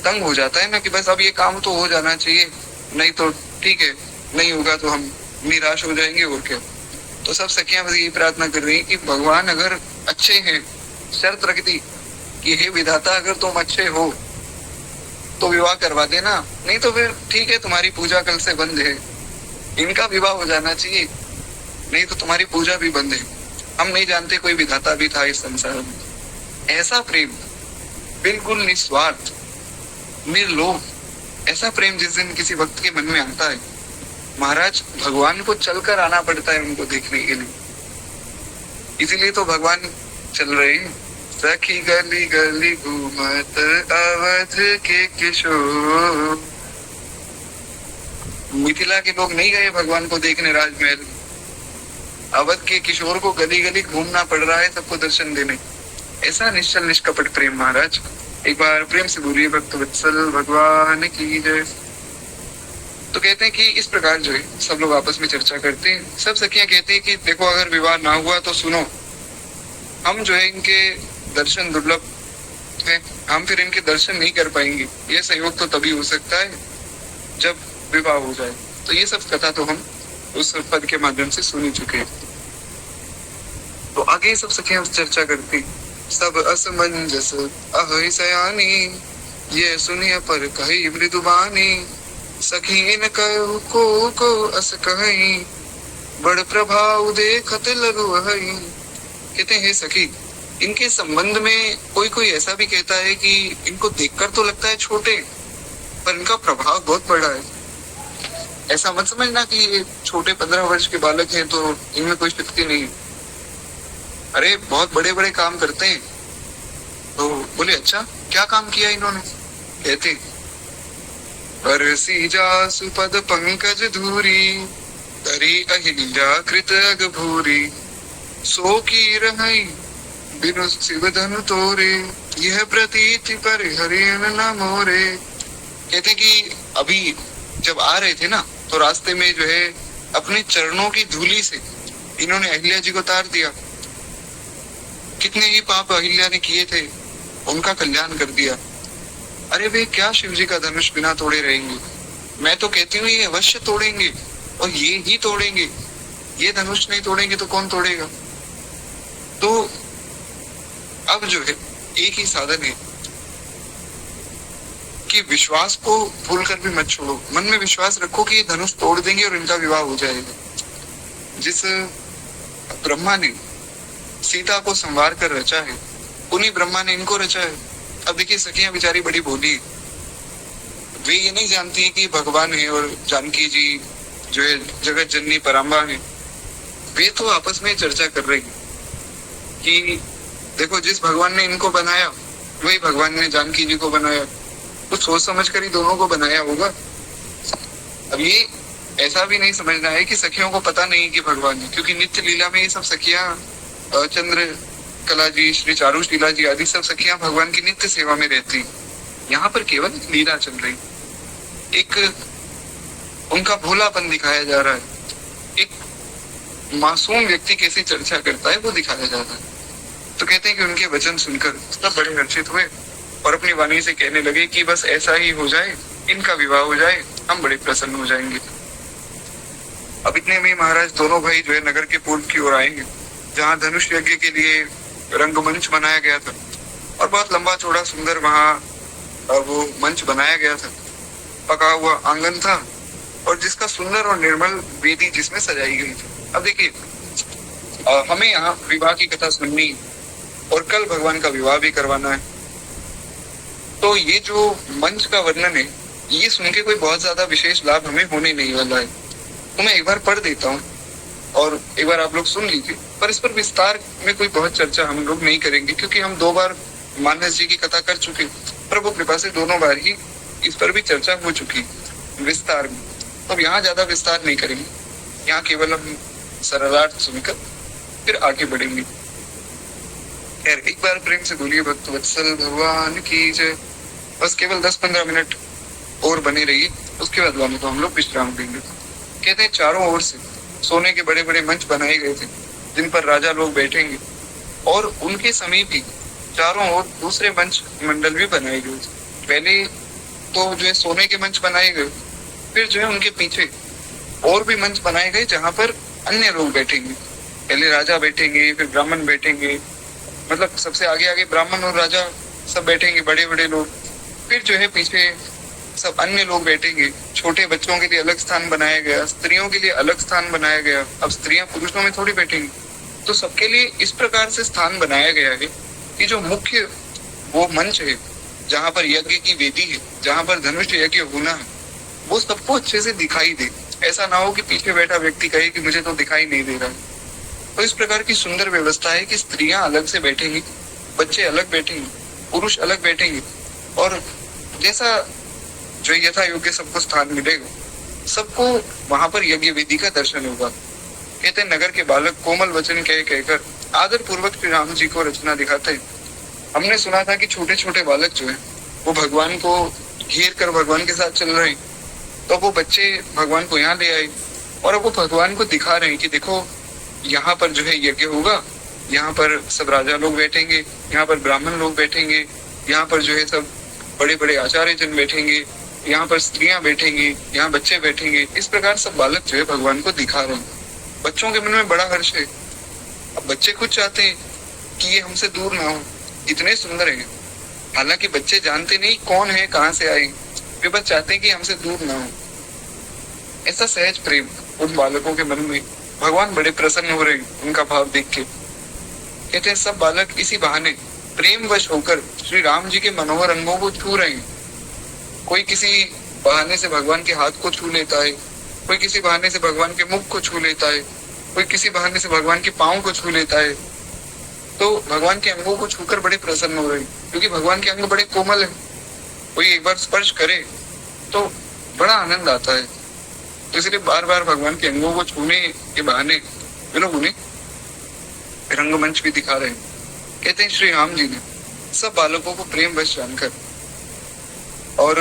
तंग हो जाता है ना कि बस अब ये काम तो हो जाना चाहिए, नहीं तो ठीक है, नहीं होगा तो हम निराश हो जाएंगे और क्या। तो सब सखियां बस यही प्रार्थना कर रही हैं कि भगवान अगर अच्छे हैं, शर्त रख दी कि हे विधाता अगर तुम अच्छे हो तो विवाह करवा देना, नहीं तो फिर ठीक है, तुम्हारी पूजा कल से बंद है, इनका विवाह हो जाना चाहिए, नहीं तो तुम्हारी पूजा भी बंद है। हम नहीं जानते कोई विधाता भी था इस संसार में। ऐसा प्रेम, बिल्कुल निस्वार्थ, निर्लोभ, ऐसा प्रेम जिस दिन किसी भक्त के मन में आता है, महाराज भगवान को चलकर आना पड़ता है उनको देखने के लिए। इसीलिए तो भगवान चल रहे हैं, सखी गली गली घूमत अवध के किशोर। मिथिला के लोग नहीं गए भगवान को देखने राजमहल, अवध के किशोर को गली गली घूमना पड़ रहा है सबको दर्शन देने। ऐसा निश्चल निष्कपट प्रेम महाराज। एक बार प्रेम से बोलिए भक्त वत्सल भगवान की जय। तो कहते हैं कि इस प्रकार जो है सब लोग आपस में चर्चा करते हैं। सब सखियां कहती हैं कि देखो अगर विवाह ना हुआ तो सुनो, हम जो है इनके दर्शन दुर्लभ है, हम फिर इनके दर्शन नहीं कर पाएंगे। ये संयोग तो तभी हो सकता है जब विवाह हो जाए। तो ये सब कथा तो हम उस पद के माध्यम से सुन चुके हैं। तो आगे सब सखियां चर्चा करती, सब असमंजस अहै सयानी, ये सुनिए पर कही मृदुबानी, सखी इन को अस कही, बड़ प्रभाव देखत लगु हई। कहते हैं सखी, इनके संबंध में कोई कोई ऐसा भी कहता है कि इनको देखकर तो लगता है छोटे, पर इनका प्रभाव बहुत बड़ा है। ऐसा मत समझना कि ये छोटे 15 वर्ष के बालक हैं तो इनमें कोई शक्ति नहीं। अरे बहुत बड़े बड़े काम करते हैं। तो बोले अच्छा क्या काम किया इन्होंने? कहते परसी जासु पद पंकज धूरी, तरी अहिल्या कृत अगभूरी, सो की रहई बिनु शिव धनु तोरे, यह प्रतीति पर हरियन न मोरे। कहते कि अभी जब आ रहे थे ना तो रास्ते में जो है अपने चरणों की धूली से इन्होंने अहिल्या जी को तार दिया। कितने ही पाप अहिल्या ने किए थे, उनका कल्याण कर दिया। अरे वे क्या शिव जी का धनुष बिना तोड़े रहेंगे? मैं तो कहती हूँ ये अवश्य तोड़ेंगे और ये ही तोड़ेंगे। ये धनुष नहीं तोड़ेंगे तो कौन तोड़ेगा? तो अब जो है एक ही साधन है कि विश्वास को भूलकर भी मत छोड़ो। मन में विश्वास रखो कि ये धनुष तोड़ देंगे और इनका विवाह हो जाएगा। जिस ब्रह्मा ने सीता को संवार कर रचा है, उन्हीं ब्रह्मा ने इनको रचा है। अब देखिए सखियां बेचारी बड़ी भोली, वे ये नहीं जानती है कि भगवान है और जानकी जी जो है जगत जननी पराम्बा है। वे तो आपस में चर्चा कर रही कि देखो जिस भगवान ने इनको बनाया वही भगवान ने जानकी जी को बनाया, कुछ सोच समझ कर ही दोनों को बनाया होगा। अब ये ऐसा भी नहीं समझना है कि सखियों को पता नहीं कि भगवान है, क्योंकि नित्य लीला में ये सब सखियां, चंद्र कला जी, श्री चारुशीला जी आदि सब सखियां भगवान की नित्य सेवा में रहती। यहाँ पर केवल लीला चल रही, एक उनका भोलापन दिखाया जा रहा है, एक मासूम व्यक्ति कैसे चर्चा करता है वो दिखाया जा रहा है। तो कहते हैं कि उनके वचन सुनकर सब बड़े हर्षित हुए और अपनी वाणी से कहने लगे कि बस ऐसा ही हो जाए, इनका विवाह हो जाए, हम बड़े प्रसन्न हो जाएंगे। अब इतने में महाराज दोनों भाई जो है नगर के पूर्व की ओर आएंगे, जहाँ धनुष यज्ञ के लिए रंगमंच बनाया गया था और बहुत लंबा चौड़ा सुंदर वहाँ वो मंच बनाया गया था। पका हुआ आंगन था और जिसका सुंदर और निर्मल वेदी जिसमें सजाई गई थी। अब देखिए हमें यहाँ विवाह की कथा सुननी और कल भगवान का विवाह भी करवाना है। तो ये जो मंच का वर्णन है ये सुन के कोई बहुत ज्यादा विशेष लाभ हमें होने नहीं वाला है। तो मैं एक बार पढ़ देता हूँ और एक बार आप लोग सुन लीजिए, पर इस पर विस्तार में कोई बहुत चर्चा हम लोग नहीं करेंगे, क्योंकि हम 2 बार मानस जी की कथा कर चुके। प्रभु कृपा से दोनों बार ही इस पर भी चर्चा हो चुकी विस्तार में। तो अब यहाँ ज्यादा विस्तार नहीं करेंगे, यहाँ केवल हम सरलार्थ सुनकर फिर आगे बढ़ेंगे। खैर एक बार प्रेम से बोलिए भक्त वत्सल भगवान की जय। बस केवल 10-15 मिनट और बने रहिए। उसके बाद वाले को हम लोग विश्राम देंगे। कहते हैं चारों ओर से सोने के बड़े बड़े मंच बनाए गए थे जिन पर राजा लोग बैठेंगे, और उनके समीप ही चारों ओर दूसरे मंच मंडल भी बनाए गए थे। पहले तो जो है सोने के मंच बनाए गए, फिर जो है उनके पीछे और भी मंच बनाए गए जहां पर अन्य लोग बैठेंगे। पहले राजा बैठेंगे, फिर ब्राह्मण बैठेंगे, मतलब सबसे आगे आगे ब्राह्मण और राजा सब बैठेंगे, बड़े बड़े लोग। फिर जो है पीछे सब अन्य लोग बैठेंगे। छोटे बच्चों के लिए अलग स्थान बनाया गया, स्त्रियों के लिए अलग स्थान बनाया गया। अब स्त्रियां पुरुषों में थोड़ी बैठेंगी, तो सबके लिए इस प्रकार से स्थान बनाया गया है कि जो मुख्य वो मंच है जहां पर यज्ञ की वेदी है, जहां पर धनुष यज्ञ होना है, वो सबको अच्छे से दिखाई दे। ऐसा ना हो कि पीछे बैठा व्यक्ति कहे कि मुझे तो दिखाई नहीं दे रहा है। तो इस प्रकार की सुंदर व्यवस्था है कि स्त्रियां अलग से बैठेंगी, बच्चे अलग बैठेंगे, पुरुष अलग बैठेंगे, और जैसा जो यथा योग्य सबको स्थान मिलेगा, सबको वहां पर यज्ञ वेदी का दर्शन होगा। कहते हैं नगर के बालक कोमल वचन कहकर आदर पूर्वक श्री राम जी को रचना दिखाते हैं। हमने सुना था कि छोटे छोटे बालक जो है वो भगवान को घेर कर भगवान के साथ चल रहे हैं, तो वो बच्चे भगवान को यहाँ ले आए और अब वो भगवान को दिखा रहे हैं कि देखो यहाँ पर जो है यज्ञ होगा, यहाँ पर सब राजा लोग बैठेंगे, यहाँ पर ब्राह्मण लोग बैठेंगे, यहाँ पर जो है सब बड़े बड़े आचार्य जन बैठेंगे, यहाँ पर स्त्रियां बैठेंगी, यहाँ बच्चे बैठेंगे। इस प्रकार सब बालक जो है भगवान को दिखा रहे हैं। बच्चों के मन में बड़ा हर्ष है। अब बच्चे खुद चाहते हैं कि ये हमसे दूर ना हो, इतने सुंदर है। हालांकि बच्चे जानते नहीं कौन है, कहाँ से आए, वे बस चाहते हैं कि हमसे दूर ना हो। ऐसा सहज प्रेम उन बालकों के मन में। भगवान बड़े प्रसन्न हो रहे हैं उनका भाव देख के। कहते हैं सब बालक इसी बहाने प्रेम वश होकर श्री राम जी के मनोहर अंगों को छू रहे हैं। कोई किसी बहाने से भगवान के हाथ को छू लेता है, कोई किसी बहाने से भगवान के मुख को छू लेता है, कोई किसी बहाने से भगवान के पाँव को छू लेता है। तो भगवान के अंगों को छूकर बड़े प्रसन्न हो रहे हैं, क्योंकि भगवान के अंग बड़े कोमल है। कोई एक बार स्पर्श करे तो बड़ा आनंद आता है। तो इसलिए बार बार भगवान के अंगों को छूने के बहाने वे लोग उन्हें रंगमंच भी दिखा रहे हैं। कहते हैं श्री राम जी ने सब बालकों को प्रेम वश जानकर और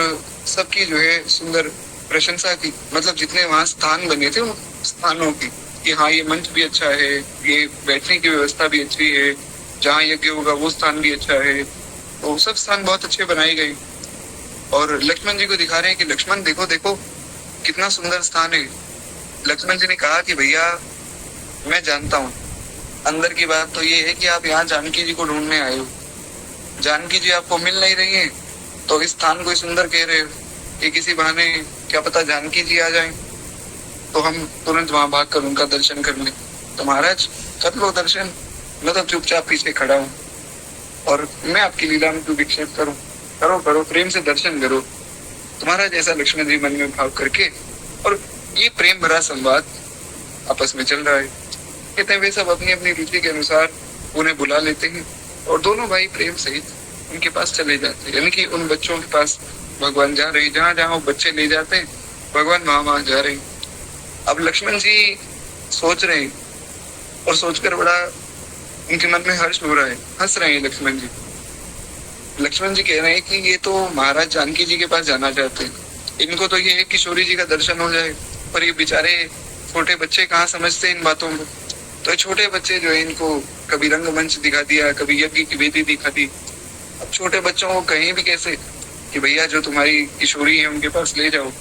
सबकी जो है सुंदर प्रशंसा की, मतलब जितने वहां स्थान बने थे उन स्थानों की, कि हाँ ये मंच भी अच्छा है, ये बैठने की व्यवस्था भी अच्छी है, जहाँ यज्ञ होगा वो स्थान भी अच्छा है। तो सब स्थान बहुत अच्छे बनाए गए। और लक्ष्मण जी को दिखा रहे हैं कि लक्ष्मण देखो देखो कितना सुंदर स्थान है। लक्ष्मण जी ने कहा कि भैया मैं जानता हूँ, अंदर की बात तो ये है कि आप यहाँ जानकी जी को ढूंढने आए हो, जानकी जी आपको मिल नहीं रही है, तो इस स्थान को सुंदर कह रहे हो कि किसी बहाने क्या पता जानकी जी आ जाएं, तो हम तुरंत वहां भाग कर उनका दर्शन कर लें। तो महाराज कर लो दर्शन, मैं तो चुपचाप पीछे खड़ा हूँ और मैं आपकी लीला में क्यों विक्षेप करूँ, करो करो प्रेम से दर्शन करो। तो महाराज ऐसा लक्ष्मण जी मन में भाव करके, और ये प्रेम भरा संवाद आपस में चल रहा है। कहते हैं वे सब अपनी अपनी रुचि के अनुसार उन्हें बुला लेते हैं और दोनों भाई प्रेम सहित उनके पास चले जाते हैं, यानी कि उन बच्चों के पास भगवान जा रहे हैं, जहाँ जहाँ वो बच्चे ले जाते हैं भगवान वहां वहां जा रहे हैं। अब लक्ष्मण जी सोच रहे हैं और सोचकर बड़ा उनके मन में हर्ष हो रहा है, हंस रहे हैं लक्ष्मण जी। लक्ष्मण जी कह रहे हैं कि ये तो महाराज जानकी जी के पास जाना चाहते हैं, इनको तो ये है किशोरी जी का दर्शन हो जाए, पर ये बेचारे छोटे बच्चे कहाँ समझते इन बातों को। तो छोटे बच्चे जो है इनको कभी रंगमंच दिखा दिया, कभी यज्ञ की वेदी दिखा दी। अब छोटे बच्चों को कहीं भी कैसे कि भैया जो तुम्हारी किशोरी है उनके पास ले जाओ।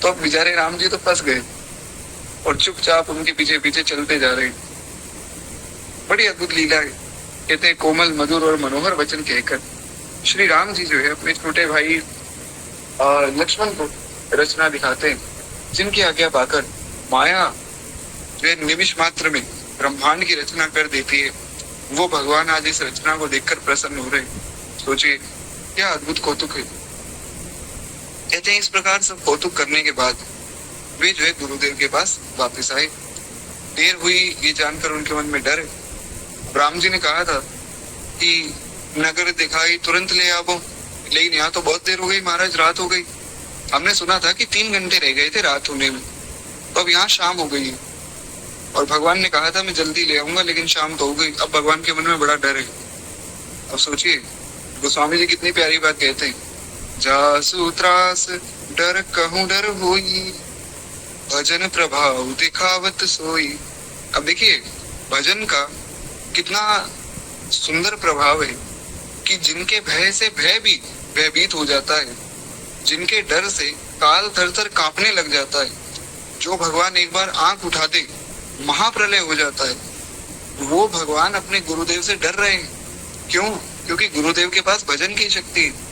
तो अब बेचारे राम जी तो फंस गए और चुपचाप उनके पीछे पीछे चलते जा रहे हैं। बड़ी अद्भुत लीला है। कहते हैं कोमल मधुर और मनोहर वचन कहकर श्री राम जी जो है अपने छोटे भाई लक्ष्मण को रचना दिखाते हैं, जिनकी आज्ञा पाकर माया जो है निमिष मात्र में ब्रह्मांड की रचना कर देती है। वो भगवान आज इस रचना को देखकर प्रसन्न हो रहे। सोचिए क्या अद्भुत कौतुक है। कहते हैं इस प्रकार सब कौतुक करने के बाद वे जो है गुरुदेव के पास वापस आए। देर हुई ये जानकर उनके मन में डर है। राम जी ने कहा था कि नगर दिखाई तुरंत ले आओ, लेकिन यहाँ तो बहुत देर हो गई महाराज, रात हो गई। हमने सुना था कि 3 घंटे रह गए थे रात होने में, तो अब यहाँ शाम हो गई है और भगवान ने कहा था मैं जल्दी ले आऊंगा, लेकिन शाम तो हो गई। अब भगवान के मन में बड़ा डर है। अब सोचिए गोस्वामी जी कितनी प्यारी बात कहते हैं, जासु त्रास डर कहूँ डर होई, भजन प्रभाव दिखावत सोई। अब देखिए भजन का कितना सुंदर प्रभाव है कि जिनके भय से भय भी भयभीत हो जाता है, जिनके डर से काल थर थर कांपने लग जाता है, जो भगवान एक बार आंख उठा दे महाप्रलय हो जाता है, वो भगवान अपने गुरुदेव से डर रहे हैं। क्यों? क्योंकि गुरुदेव के पास भजन की शक्ति है।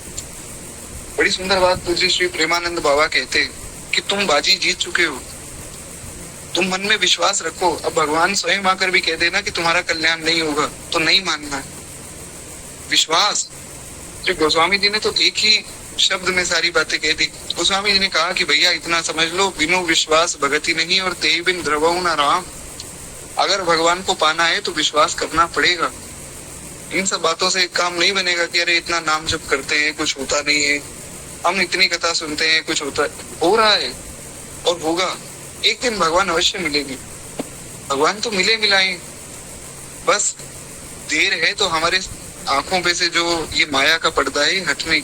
बड़ी सुंदर बात पूज्य श्री प्रेमानंद बाबा कहते हैं कि तुम बाजी जीत चुके हो, तुम मन में विश्वास रखो। अब भगवान स्वयं आकर भी कह देना कि तुम्हारा कल्याण नहीं होगा तो नहीं मानना है। विश्वास, श्री गोस्वामी जी ने तो एक ही शब्द में सारी बातें कह दी। गोस्वामी जी ने कहा कि भैया इतना समझ लो, बिनु विश्वास भगति नहीं और तेई बिन द्रवहु न राम। अगर भगवान को पाना है तो विश्वास करना पड़ेगा। इन सब बातों से काम नहीं बनेगा कि अरे इतना नाम जप करते हैं कुछ होता नहीं है, हम इतनी कथा सुनते हैं कुछ होता है। हो रहा है और होगा। एक दिन भगवान अवश्य मिलेंगे। भगवान तो मिले मिलाए, बस देर है तो हमारे आंखों पे से जो ये माया का पर्दा है हटने।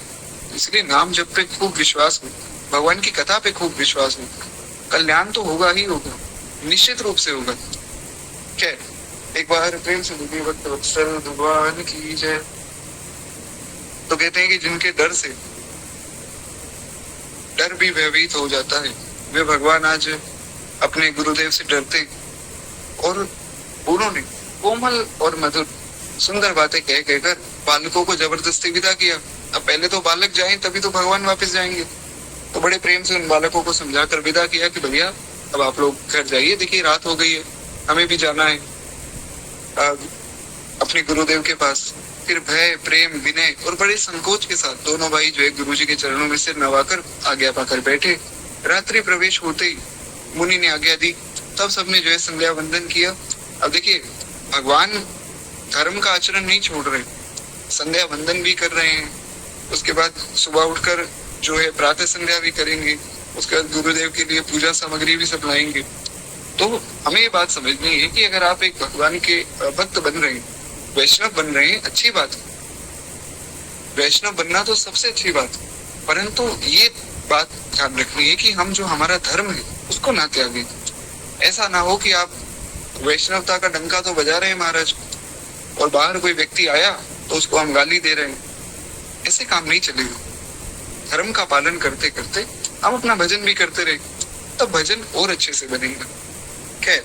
इसलिए नाम जप पे खूब विश्वास हो, भगवान की कथा पे खूब विश्वास हो, कल्याण तो होगा ही होगा, निश्चित रूप से होगा। क्या एक बार प्रेम से बोलिए भक्त वत्सल भगवान की जय। तो कहते हैं कि जिनके डर से डर भी भयभीत हो जाता है, वे भगवान आज अपने गुरुदेव से डरते हैं। और उन्होंने कोमल और मधुर सुंदर बातें कह कहकर बालकों को जबरदस्ती विदा किया। अब पहले तो बालक जाएं तभी तो भगवान वापस जाएंगे, तो बड़े प्रेम से उन बालकों को समझाकर विदा किया कि भैया अब आप लोग घर जाइए, देखिए रात हो गई है, हमें भी जाना है अपने गुरुदेव के पास। फिर भय प्रेम विनय और बड़े संकोच के साथ दोनों भाई जो है गुरुजी के चरणों में सिर नवाकर आज्ञा पाकर बैठे। रात्रि प्रवेश होते ही मुनि ने आज्ञा दी, तब सबने जो है संध्या वंदन किया। अब देखिए भगवान धर्म का आचरण नहीं छोड़ रहे, संध्या वंदन भी कर रहे हैं, उसके बाद सुबह उठकर जो है प्रातः संध्या भी करेंगे, उसके बाद गुरुदेव के लिए पूजा सामग्री भी सब लाएंगे। तो हमें ये बात समझनी है कि अगर आप एक भगवान के भक्त बन रहे हैं, वैष्णव बन रहे हैं, अच्छी बात है, वैष्णव बनना तो सबसे अच्छी बात है, परंतु ये बात ध्यान रखनी है कि हम जो हमारा धर्म है उसको ना त्यागें। ऐसा ना हो कि आप वैष्णवता का डंका तो बजा रहे हैं महाराज, और बाहर कोई व्यक्ति आया तो उसको हम गाली दे रहे हैं। ऐसे काम नहीं चलेगा। धर्म का पालन करते करते हम अपना भजन भी करते रहे, तब भजन और अच्छे से बनेगा। खैर,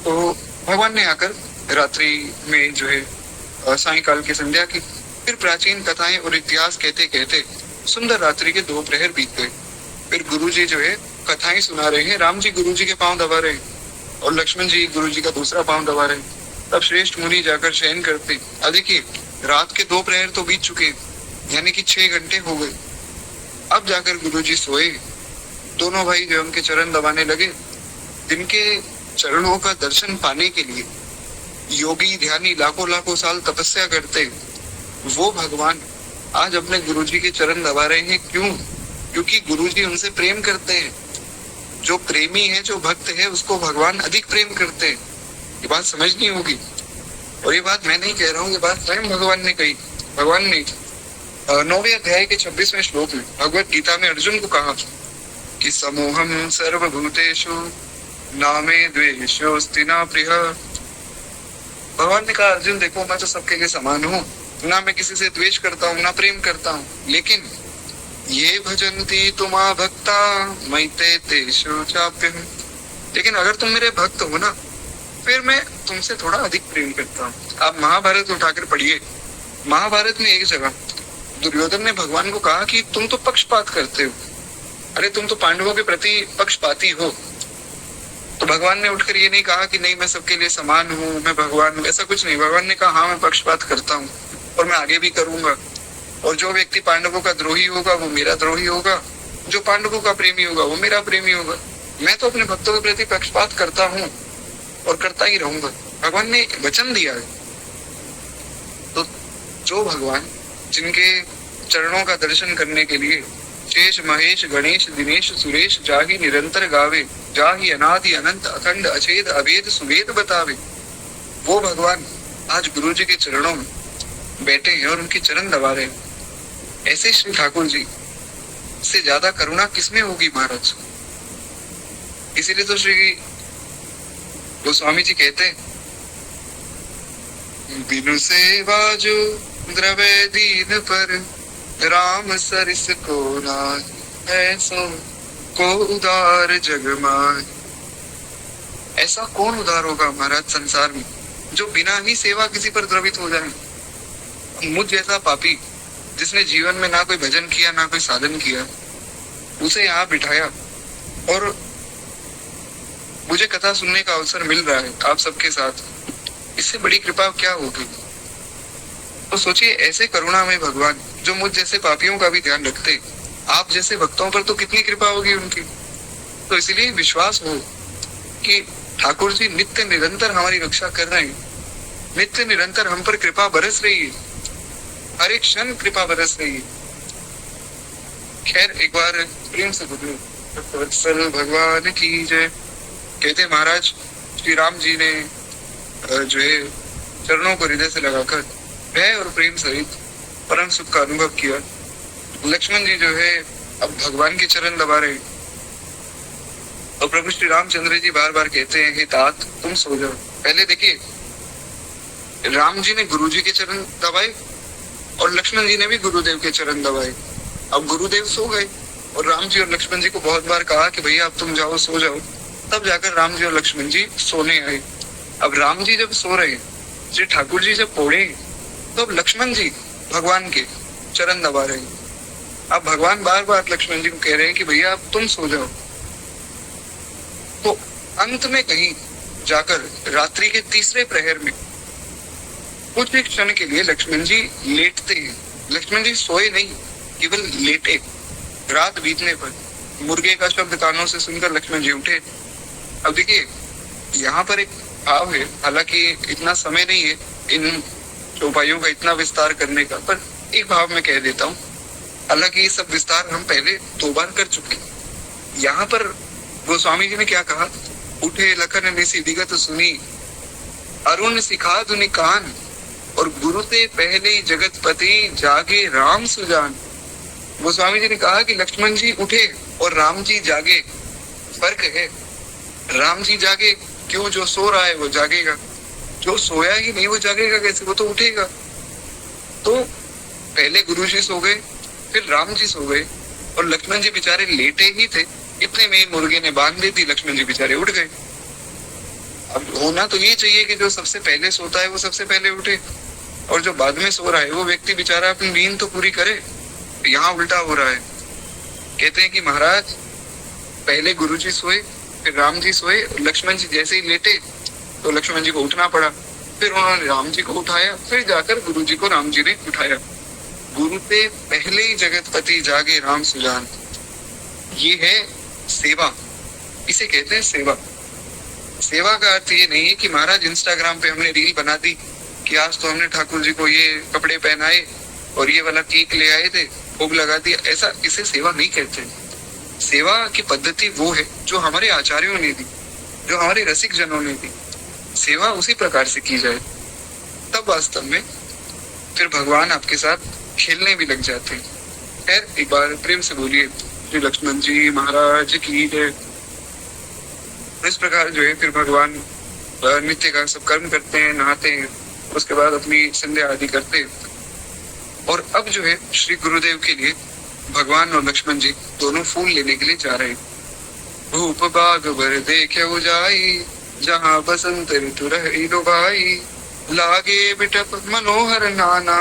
तो भगवान ने आकर रात्रि में जो है सायंकाल की संध्या की। फिर प्राचीन कथाएं और इतिहास कहते कहते सुंदर रात्रि के 2 प्रहर बीत गए। फिर गुरुजी जो है कथाएं सुना रहे हैं, राम जी गुरुजी के पांव दबा रहे हैं और लक्ष्मण जी गुरुजी का दूसरा पांव दबा रहे हैं। तब श्रेष्ठ मुनि जाकर शयन करते। अब देखिए रात के 2 प्रहर तो बीत चुके, यानी कि 6 घंटे हो गए। अब जाकर गुरुजी सोए। दोनों भाई जो उनके चरण दबाने लगे। जिनके चरणों का दर्शन पाने के लिए योगी ध्यानी लाखों लाखों साल तपस्या करते, वो भगवान आज अपने गुरुजी के चरण दबा रहे हैं। क्यों? क्योंकि गुरुजी उनसे प्रेम करते हैं। जो प्रेमी है, जो भक्त है, उसको भगवान अधिक प्रेम करते हैं। ये बात समझनी होगी। और ये बात मैं नहीं कह रहा हूँ, ये बात स्वयं भगवान ने कही। भगवान ने 9वें अध्याय के 26वें श्लोक में भगवत गीता में अर्जुन को कहा कि समूहम सर्वभूतेषु नामे द्वेषोस्ति न प्रिय। भगवान ने कहा अर्जुन देखो मैं तो सबके लिए समान हूँ, ना मैं किसी से द्वेष करता हूँ ना प्रेम करता हूँ, लेकिन ये भजन्ति तुमा भक्ता मैते तेषु चाप्यहम्। लेकिन अगर तुम मेरे भक्त हो ना, फिर मैं तुमसे थोड़ा अधिक प्रेम करता हूँ। आप महाभारत उठाकर पढ़िए। महाभारत में एक जगह दुर्योधन ने भगवान को कहा कि तुम तो पक्षपात करते हो, अरे तुम तो पांडवों के प्रति पक्षपाती हो। तो भगवान ने उठकर ये नहीं कहा कि नहीं मैं सबके लिए समान हूँ, मैं भगवान हूँ, ऐसा कुछ नहीं। भगवान ने कहा हाँ मैं पक्षपात करता हूँ और मैं आगे भी करूंगा। और जो व्यक्ति पांडवों का द्रोही होगा वो मेरा द्रोही होगा, जो पांडवों का प्रेमी होगा वो मेरा प्रेमी होगा। मैं तो अपने भक्तों के प्रति पक्षपात करता हूँ और करता ही रहूंगा। भगवान ने वचन दिया है। तो जो भगवान जिनके चरणों का दर्शन करने के लिए शेष महेश गणेश दिनेश सुरेश जाहि निरंतर गावे, जाहि अनादि अनंत अखंड अछेद अभेद सुवेद बतावे, वो भगवान आज गुरु जी के चरणों में बैठे हैं और उनके चरण दबा रहे हैं। ऐसे श्री ठाकुर जी से ज्यादा करुणा किसमें होगी महाराज। इसीलिए तो श्री गोस्वामी जी कहते हैं, बिनु सेवा जो द्रव्य दीन पर, राम सरिस को नाहि ऐसो को उदार जग माय। ऐसा कौन उदार होगा महाराज संसार में जो बिना ही सेवा किसी पर द्रवित हो जाए। मुझ जैसा पापी जिसने जीवन में ना कोई भजन किया ना कोई साधन किया, उसे यहाँ बिठाया और मुझे कथा सुनने का अवसर मिल रहा है आप सबके साथ। इससे बड़ी कृपा क्या होगी। तो सोचिए, ऐसे करुणा में भगवान जो मुझ जैसे पापियों का भी ध्यान रखते, आप जैसे भक्तों पर तो कितनी कृपा होगी उनकी। तो इसलिए विश्वास हो कि ठाकुर जी नित्य निरंतर हमारी रक्षा कर रहे हैं, नित्य निरंतर हम पर कृपा बरस रही है, हर एक क्षण कृपा बरस रही है। खैर एक बार प्रेम से बोलिए वत्सल भगवान की जय। कहते महाराज श्री राम जी ने जो है चरणों को हृदय से लगाकर भय और प्रेम सहित परम सुख का अनुभव किया। लक्ष्मण जी जो है अब भगवान के चरण दबा रहे, और प्रभु श्री रामचंद्र जी बार बार कहते हैं, हे तात तुम सो जाओ। पहले देखिए, राम जी ने गुरु जी के चरण दबाए और लक्ष्मण जी ने भी गुरुदेव के चरण दबाए। अब गुरुदेव सो गए और राम जी और लक्ष्मण जी को बहुत बार कहा कि भैया अब तुम जाओ सो जाओ, तब जाकर राम जी और लक्ष्मण जी सोने आए। अब राम जी जब सो रहे, श्री ठाकुर जी जब पौड़े, तो अब लक्ष्मण जी भगवान के चरण दबा रहे। अब भगवान बार बार लक्ष्मण जी को कह रहे हैं कि भैया अब तुम सो जाओ। तो अंत में कहीं जाकर रात्रि के तीसरे प्रहर में कुछ एक क्षण के लिए लक्ष्मण जी लेटते हैं। लक्ष्मण जी सोए नहीं, केवल लेटे। रात बीतने पर मुर्गे का शब्द कानों से सुनकर लक्ष्मण जी उठे। अब देखिए, यहाँ पर एक भाव है, हालांकि इतना समय नहीं है इन चौपाइयों का इतना विस्तार करने का, पर एक भाव में कह देता हूँ। हालांकि ये सब विस्तार हम पहले 2 बार कर चुके। यहाँ पर गोस्वामी जी ने क्या कहा, उठे लखन निसी दिगत सुनी, अरुण सिखा दुनि कान, और गुरु से पहले ही जगतपति जागे राम सुजान। गोस्वामी जी ने कहा कि लक्ष्मण जी उठे और राम जी जागे। फर्क है, राम जी जागे क्यों, जो सो रहा है वो जागेगा, जो सोया ही नहीं वो जागेगा कैसे, वो तो उठेगा। तो पहले गुरु जी सो गए, फिर राम जी सो गए, और लक्ष्मण जी बेचारे लेटे ही थे। इतने में मुर्गे ने बांध दी थी, लक्ष्मण जी बेचारे उठ गए। अब होना तो ये चाहिए कि जो सबसे पहले सोता है वो सबसे पहले उठे, और जो बाद में सो रहा है वो व्यक्ति बेचारा अपनी नींद तो पूरी करे। यहाँ उल्टा हो रहा है। कहते हैं कि महाराज पहले गुरु जी सोए, फिर राम जी सोए, लक्ष्मण जी जैसे ही लेटे तो लक्ष्मण जी को उठना पड़ा। फिर उन्होंने राम जी को उठाया, फिर जाकर गुरु जी को राम जी ने उठाया। गुरु से पहले ही जगतपति जागे राम सुजान। ये है सेवा, इसे कहते हैं सेवा। सेवा का अर्थ ये नहीं है कि महाराज इंस्टाग्राम पे हमने रील बना दी कि आज तो हमने ठाकुर जी को ये कपड़े पहनाए और ये वाला केक ले आए थे, भोग लगा दिया। ऐसा, इसे सेवा नहीं कहते। सेवा की पद्धति वो है जो हमारे आचार्यों ने दी, जो हमारे रसिक जनों ने दी। सेवा उसी प्रकार से की जाए, तब वास्तव में फिर भगवान आपके साथ खेलने भी लग जाते हैं। खैर एक बार प्रेम से बोलिए श्री लक्ष्मण जी महाराज की जय। इस प्रकार जो है फिर भगवान नित्य का सब कर्म करते हैं, नहाते हैं, उसके बाद अपनी संध्या आदि करते हैं। और अब जो है श्री गुरुदेव के लिए भगवान और लक्ष्मण जी दोनों फूल लेने के लिए जा रहे हैं। धूप बाग बर देखे उजाई, जहाँ बसंत ऋतु रही दो भाई, लागे बिटप मनोहर नाना,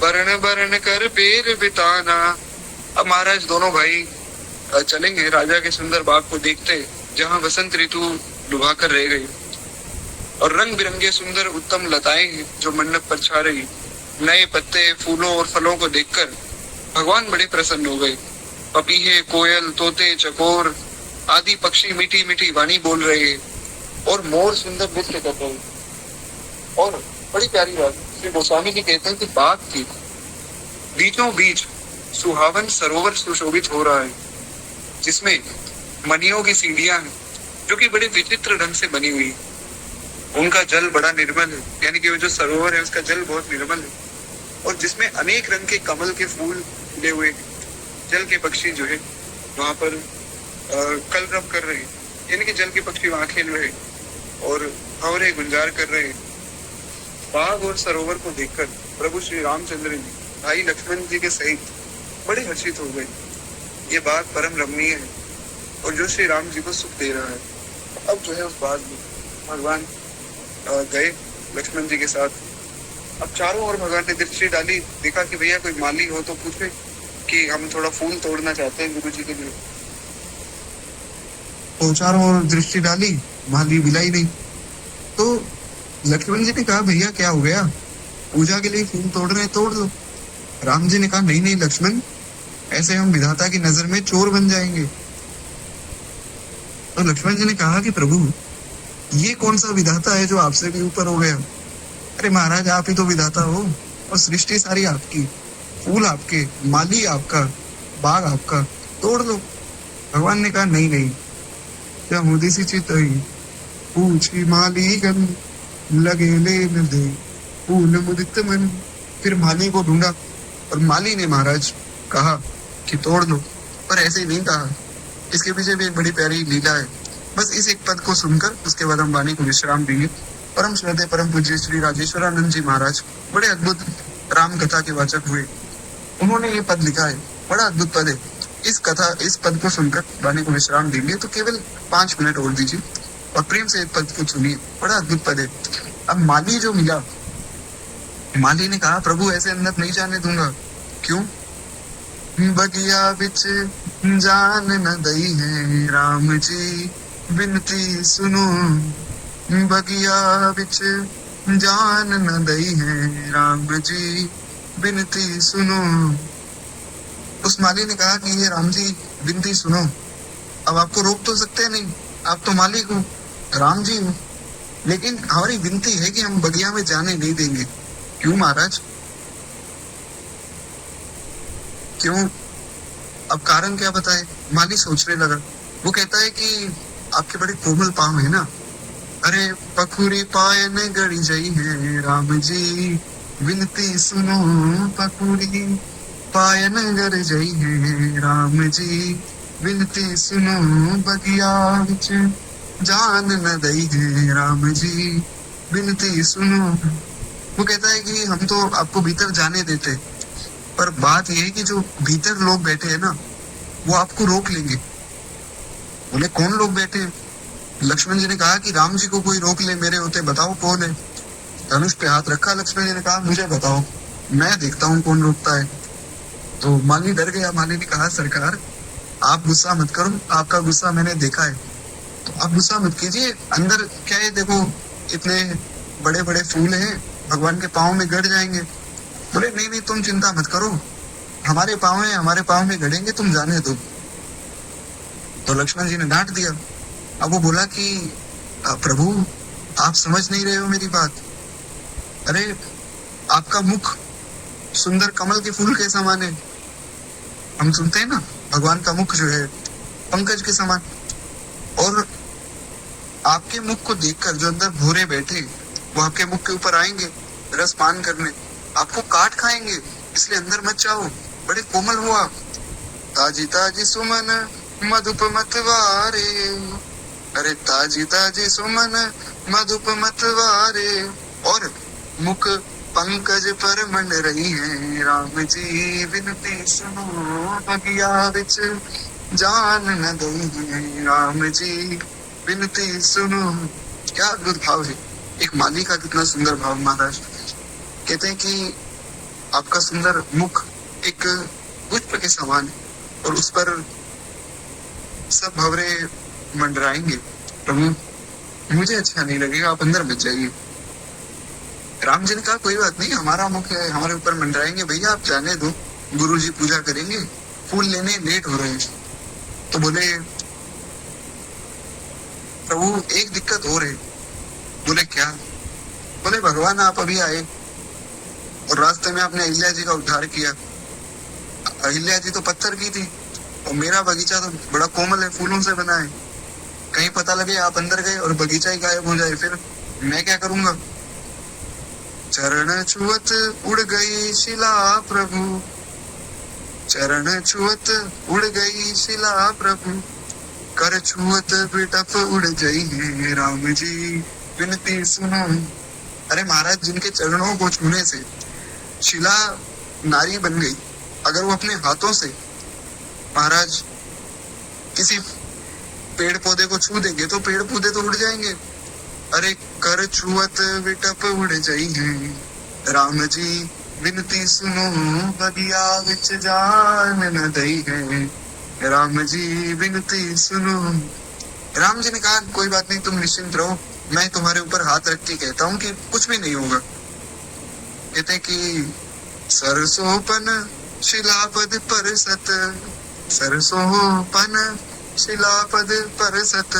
बरन बरन कर बेर बिताना। अब महाराज दोनों भाई चलेंगे राजा के सुंदर बाग को देखते, जहाँ बसंत ऋतु डुबा कर रह गई, और रंग बिरंगे सुंदर उत्तम लताएं हैं जो मंडप पर छा रही। नए पत्ते, फूलों और फलों को देखकर भगवान बड़े प्रसन्न हो गए। पपीहे, कोयल, तोते, चकोर आदि पक्षी मीठी मीठी वाणी बोल रहे, और मोर सुंदर नृत्य कर रहे। और बड़ी प्यारी बात, श्री गोस्वामी जी कहते हैं कि बाग की बीचों बीच सुहावन सरोवर सुशोभित हो रहा है, जिसमें मनियों की सीढ़ियां हैं जो कि बड़े विचित्र ढंग से बनी हुई है। उनका जल बड़ा निर्मल है, यानी कि वो जो सरोवर है उसका जल बहुत निर्मल है, और जिसमें अनेक रंग के कमल के फूल खिले हुए हैं। जल के पक्षी जो है वहां पर कलरव कर रहे हैं, यानी कि जल के पक्षी वहां खेल रहे और भंवरे गुंजार कर रहे। बाग और सरोवर को देखकर प्रभु श्री रामचंद्र जी भाई लक्ष्मण जी के सहित बड़े हर्षित हो गए। ये बाग परम रमणीय है और जो श्री राम जी को सुख दे रहा है। अब जो है उस बाग में भगवान गए लक्ष्मण जी के साथ। अब चारों ओर भगवान ने दृष्टि डाली, देखा कि भैया कोई माली हो तो पूछे कि हम थोड़ा फूल तोड़ना चाहते हैं गुरु जी के लिए। तो चारों ओर दृष्टि डाली, माली मिला ही नहीं। तो लक्ष्मण जी ने कहा भैया क्या हो गया, पूजा के लिए फूल तोड़ रहे हैं, तोड़ लो। राम जी ने कहा नहीं नहीं लक्ष्मण, ऐसे हम विधाता की नजर में चोर बन जाएंगे। तो लक्ष्मण जी ने कहा कि प्रभु ये कौन सा विधाता है जो आपसे भी ऊपर हो गया। अरे महाराज आप ही तो विधाता हो और सृष्टि सारी आपकी, फूल आपके, माली आपका, बाग आपका, तोड़ लो। भगवान ने कहा नहीं नहीं, क्या मोदी सी चित पूछी माली गन लगे ले न दे फूल मुदित मन। फिर माली को ढूंढा और माली ने महाराज कहा कि तोड़ लो, पर ऐसे ही नहीं कहा। इसके पीछे भी एक बड़ी प्यारी लीला है। बस इस एक पद को सुनकर उसके बाद हम वाणी को विश्राम देंगे। परम श्रद्धेय परम पूज्य श्री राजेश्वरानंद जी महाराज बड़े अद्भुत राम कथा के वाचक हुए। उन्होंने ये पद लिखा है, बड़ा अद्भुत पद है। इस पद को सुनकर वाणी को विश्राम देंगे। तो केवल 5 मिनट और दीजिए और प्रेम से एक पद को सुनिए, बड़ा अद्भुत पद है। अब माली जो मिला, माली ने कहा प्रभु ऐसे अंदर नहीं जाने दूंगा। क्यों? बगिया बिच जान न दई है राम जी विनती सुनो। बगिया बिच जान न दई है राम जी विनती सुनो। उस माली ने कहा कि ये राम जी विनती सुनो। अब आपको रोक तो सकते नहीं, आप तो मालिक हो, राम जी हो, लेकिन हमारी विनती है कि हम बगिया में जाने नहीं देंगे। क्यों महाराज, क्यों? अब कारण क्या बताए? माली सोचने लगा। वो कहता है कि आपके बड़े कोमल पांव है ना। अरे पखुरी पायन गड़ी जई है राम जी विनती सुनो। पखुरी पायन गड़ जई है राम जी विनती सुनो। बगिया विच जान न दई है राम जी विनती सुनो। वो कहता है कि हम तो आपको भीतर जाने देते, पर बात यह है कि जो भीतर लोग बैठे हैं ना वो आपको रोक लेंगे। बोले कौन लोग बैठे? लक्ष्मण जी ने कहा कि राम जी को कोई रोक ले मेरे होते, बताओ कौन है। धनुष पे हाथ रखा लक्ष्मण जी ने कहा मुझे बताओ, मैं देखता हूँ कौन रोकता है। तो माली डर गया। माली ने कहा सरकार आप गुस्सा मत करो, आपका गुस्सा मैंने देखा है, तो आप गुस्सा मत कीजिए। अंदर क्या है देखो, इतने बड़े बड़े फूल हैं, भगवान के पाँव में गड़ जाएंगे। बोले नहीं नहीं तुम चिंता मत करो, हमारे पाँव है, हमारे पाँव में गड़ेंगे, तुम जाने दो। तो लक्ष्मण जी ने डांट दिया। अब वो बोला कि प्रभु आप समझ नहीं रहे हो मेरी बात। अरे आपका मुख सुंदर कमल के फूल के समान है। हम सुनते हैं ना भगवान का मुख जो है पंकज के समान, और आपके मुख को देखकर जो अंदर भूरे बैठे वो आपके मुख के ऊपर आएंगे रस पान करने, आपको काट खाएंगे, इसलिए अंदर मत जाओ, बड़े कोमल हो आप। ताजी ताजी सुमन मधुप मतवारे। अरे ताजी ताजी सुमन मधुप मतवारे, और मुख पंकज पर मंड रही है राम जी विनती सुनो। बगिया बिच जान न दई है राम जी विनती सुनो। क्या अद्भुत भाव है। एक माली का कितना सुंदर भाव महाराज। कहते हैं कि आपका सुंदर मुख एक पुष्प के समान है और उस पर सब भंवरे मंडराएंगे। प्रभु मुझे अच्छा नहीं लगेगा, आप अंदर मत जाइए। राम जी ने कहा कोई बात नहीं, हमारा मुख है, हमारे ऊपर मंडराएंगे, भैया आप जाने दो, गुरु जी पूजा करेंगे, फूल लेने लेट हो रहे हैं। तो बोले प्रभु एक दिक्कत और है। बोले क्या? बोले भगवान आप अभी आए और रास्ते में आपने अहिल्या जी का उद्धार किया। अहिल्या जी तो पत्थर की थी और मेरा बगीचा तो बड़ा कोमल है, फूलों से बना है। कहीं पता लगे आप अंदर गए और बगीचा ही गायब हो जाए, फिर मैं क्या करूंगा? चरण छुअत उड़ गई शिला प्रभु, चरण छुअत उड़ गई शिला प्रभु, कर छुअत बिटप उड़ गई है राम जी विनती सुनो। अरे महाराज, जिनके चरणों को छूने से शिला नारी बन गई, अगर वो अपने हाथों से महाराज किसी पेड़ पौधे को छू देंगे तो पेड़ पौधे तो उड़ जाएंगे। अरे कर छुअत बिटप उड़ जाई है राम जी विनती सुनो, बगिया विच जान न दई है राम जी विनती सुनो। राम जी ने कहा कोई बात नहीं, तुम निश्चिंत रहो, मैं तुम्हारे ऊपर हाथ रख के कहता हूँ कि कुछ भी नहीं होगा। कहते कि सरसोपन शिलापद परसत, सरसोपन शिलापद परसत,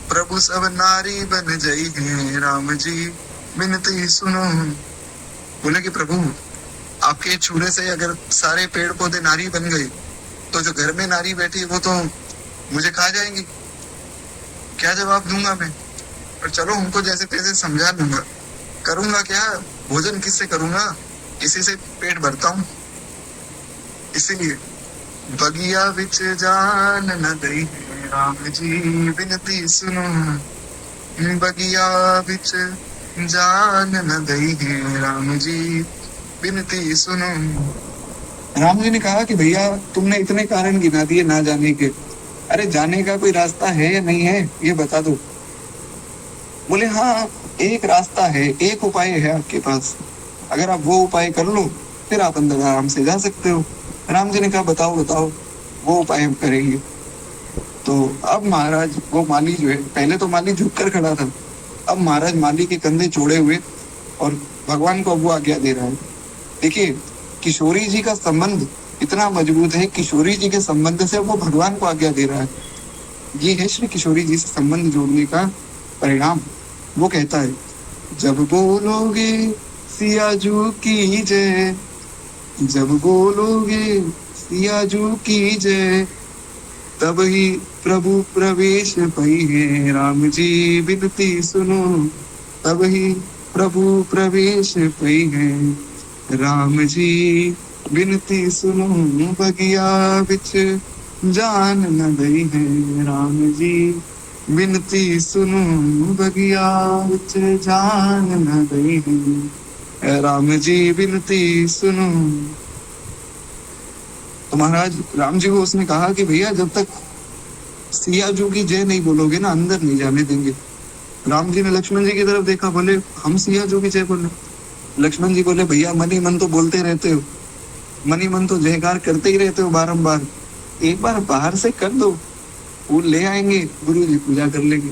प्रभु सब नारी बन जाई है राम जी विनती सुनो। बोले कि प्रभु, आपके छूने से अगर सारे पेड़ पौधे नारी बन गए तो जो घर में नारी बैठी वो तो मुझे खा जाएंगी, क्या जवाब दूंगा मैं? पर चलो उनको जैसे तैसे समझा लूंगा, करूंगा क्या, भोजन किससे करूंगा, इसी से पेट भरता हूँ। इसीलिए बगिया विच जान न दई राम जी विनती सुनो, बगिया विच जान न दई राम जी विनती सुनो। राम जी ने कहा कि भैया तुमने इतने कारण गिना दिए ना जाने के, अरे जाने का कोई रास्ता है या नहीं है ये बता दो। बोले हाँ, एक रास्ता है, एक उपाय है आपके पास, अगर आप वो उपाय कर लो फिर आप अंदर आराम से जा सकते हो। राम जी ने कहा बताओ बताओ, वो उपाय हम करेंगे। तो अब महाराज वो माली जो है, पहले तो माली झुक कर खड़ा था, अब महाराज माली के कंधे छोड़े हुए और भगवान को अब वो आज्ञा दे रहा है। देखिए किशोरी जी का संबंध इतना मजबूत है, किशोरी जी के संबंध से वो भगवान को आज्ञा दे रहा है। ये है श्री किशोरी जी से संबंध जोड़ने का परिणाम। वो कहता है जब बोलोगे सियाजू की जय, जब बोलोगे सियाजू की जय, तब ही प्रभु प्रवेश पई है राम जी विनती सुनो, तब ही प्रभु प्रवेश पई है राम जी विनती सुनो, बगिया बिच जान न दई है राम जी विनती सुनो, बगिया बिच जान न दई है राम जी विनती सुनो। तो महाराज राम जी को उसने कहा कि भैया जब तक सियाजू की जय नहीं बोलोगे ना अंदर नहीं जाने देंगे। राम जी ने लक्ष्मण जी की तरफ देखा, बोले हम सियाजू की जय बोले। लक्ष्मण जी बोले भैया मन ही मन तो बोलते रहते हो, मन ही मन तो जयकार करते ही रहते हो बारंबार, एक बार बाहर से कर दो, फूल ले आएंगे, गुरु जी पूजा कर लेंगे।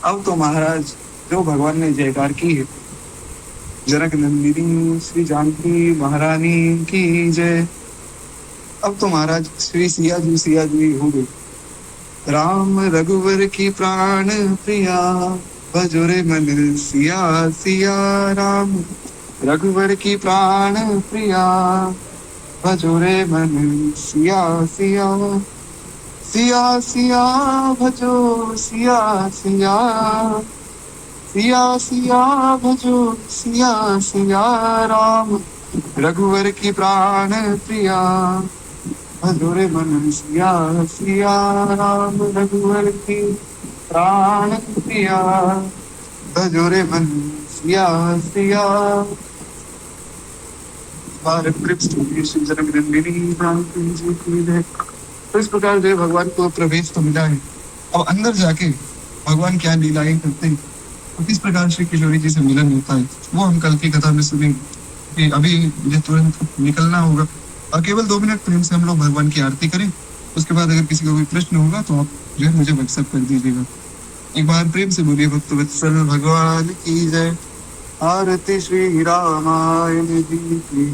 अब तो महाराज जो भगवान ने जयकार की है, जनक नंदिनी श्री जानकी महारानी की जय। अब तो महाराज श्री सियाजू ही हो गए। राम रघुवर की प्राण प्रिया, भजोरे मन सिया सिया, राम रघुवर की प्राण प्रिया, भजोरे मन सिया सिया, सिया सिया भजो सिया सिया, सिया सिया भजो सिया सिया, राम रघुवर की प्राण प्रिया, भजोरे मन सिया सिया, राम रघुवर की प्राण प्रिया, भजोरे मन सिया सिया। तो इस प्रकार जो भगवान को प्रवेश तो मिला है, अब अंदर जाके भगवान क्या लीलाएं करते हैं, तो किस प्रकार श्री किशोरी जी से मिलन होता है, वो हम कल की कथा में सुनेंगे। अभी मुझे तुरंत निकलना होगा और केवल 2 मिनट प्रेम से हम लोग भगवान की आरती करें। उसके बाद अगर किसी को कोई प्रश्न होगा तो आप जो है मुझे व्हाट्सएप कर दीजिएगा। एक बार प्रेम से बोलिए भक्त वत्सल भगवान की जय। आरती श्री रामायण जी की,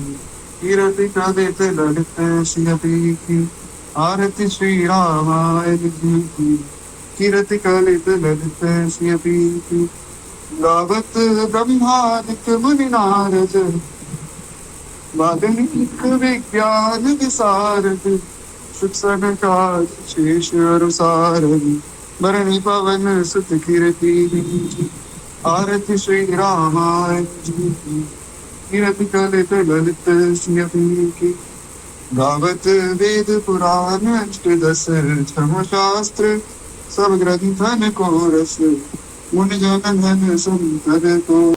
कीर्ति कदित ललित सिंहपी की, आरती श्री रामायण जी की, कीर्ति कलित ललित सिंहपी की। गावत ब्रह्मादिक मुनि नारद, वाल्मीक विज्ञान विशारद, सुख सनकादिक शेष अरु सारद, भरणी पवन सुत कीर्ति। आरती श्री रामायण जी की, कीर्ति कलित ललित सिंहपी की, गावत वेद पुराण अष्टदश धर्मशास्त्र सब ग्रंथन को रस मुनि जन धन संतर को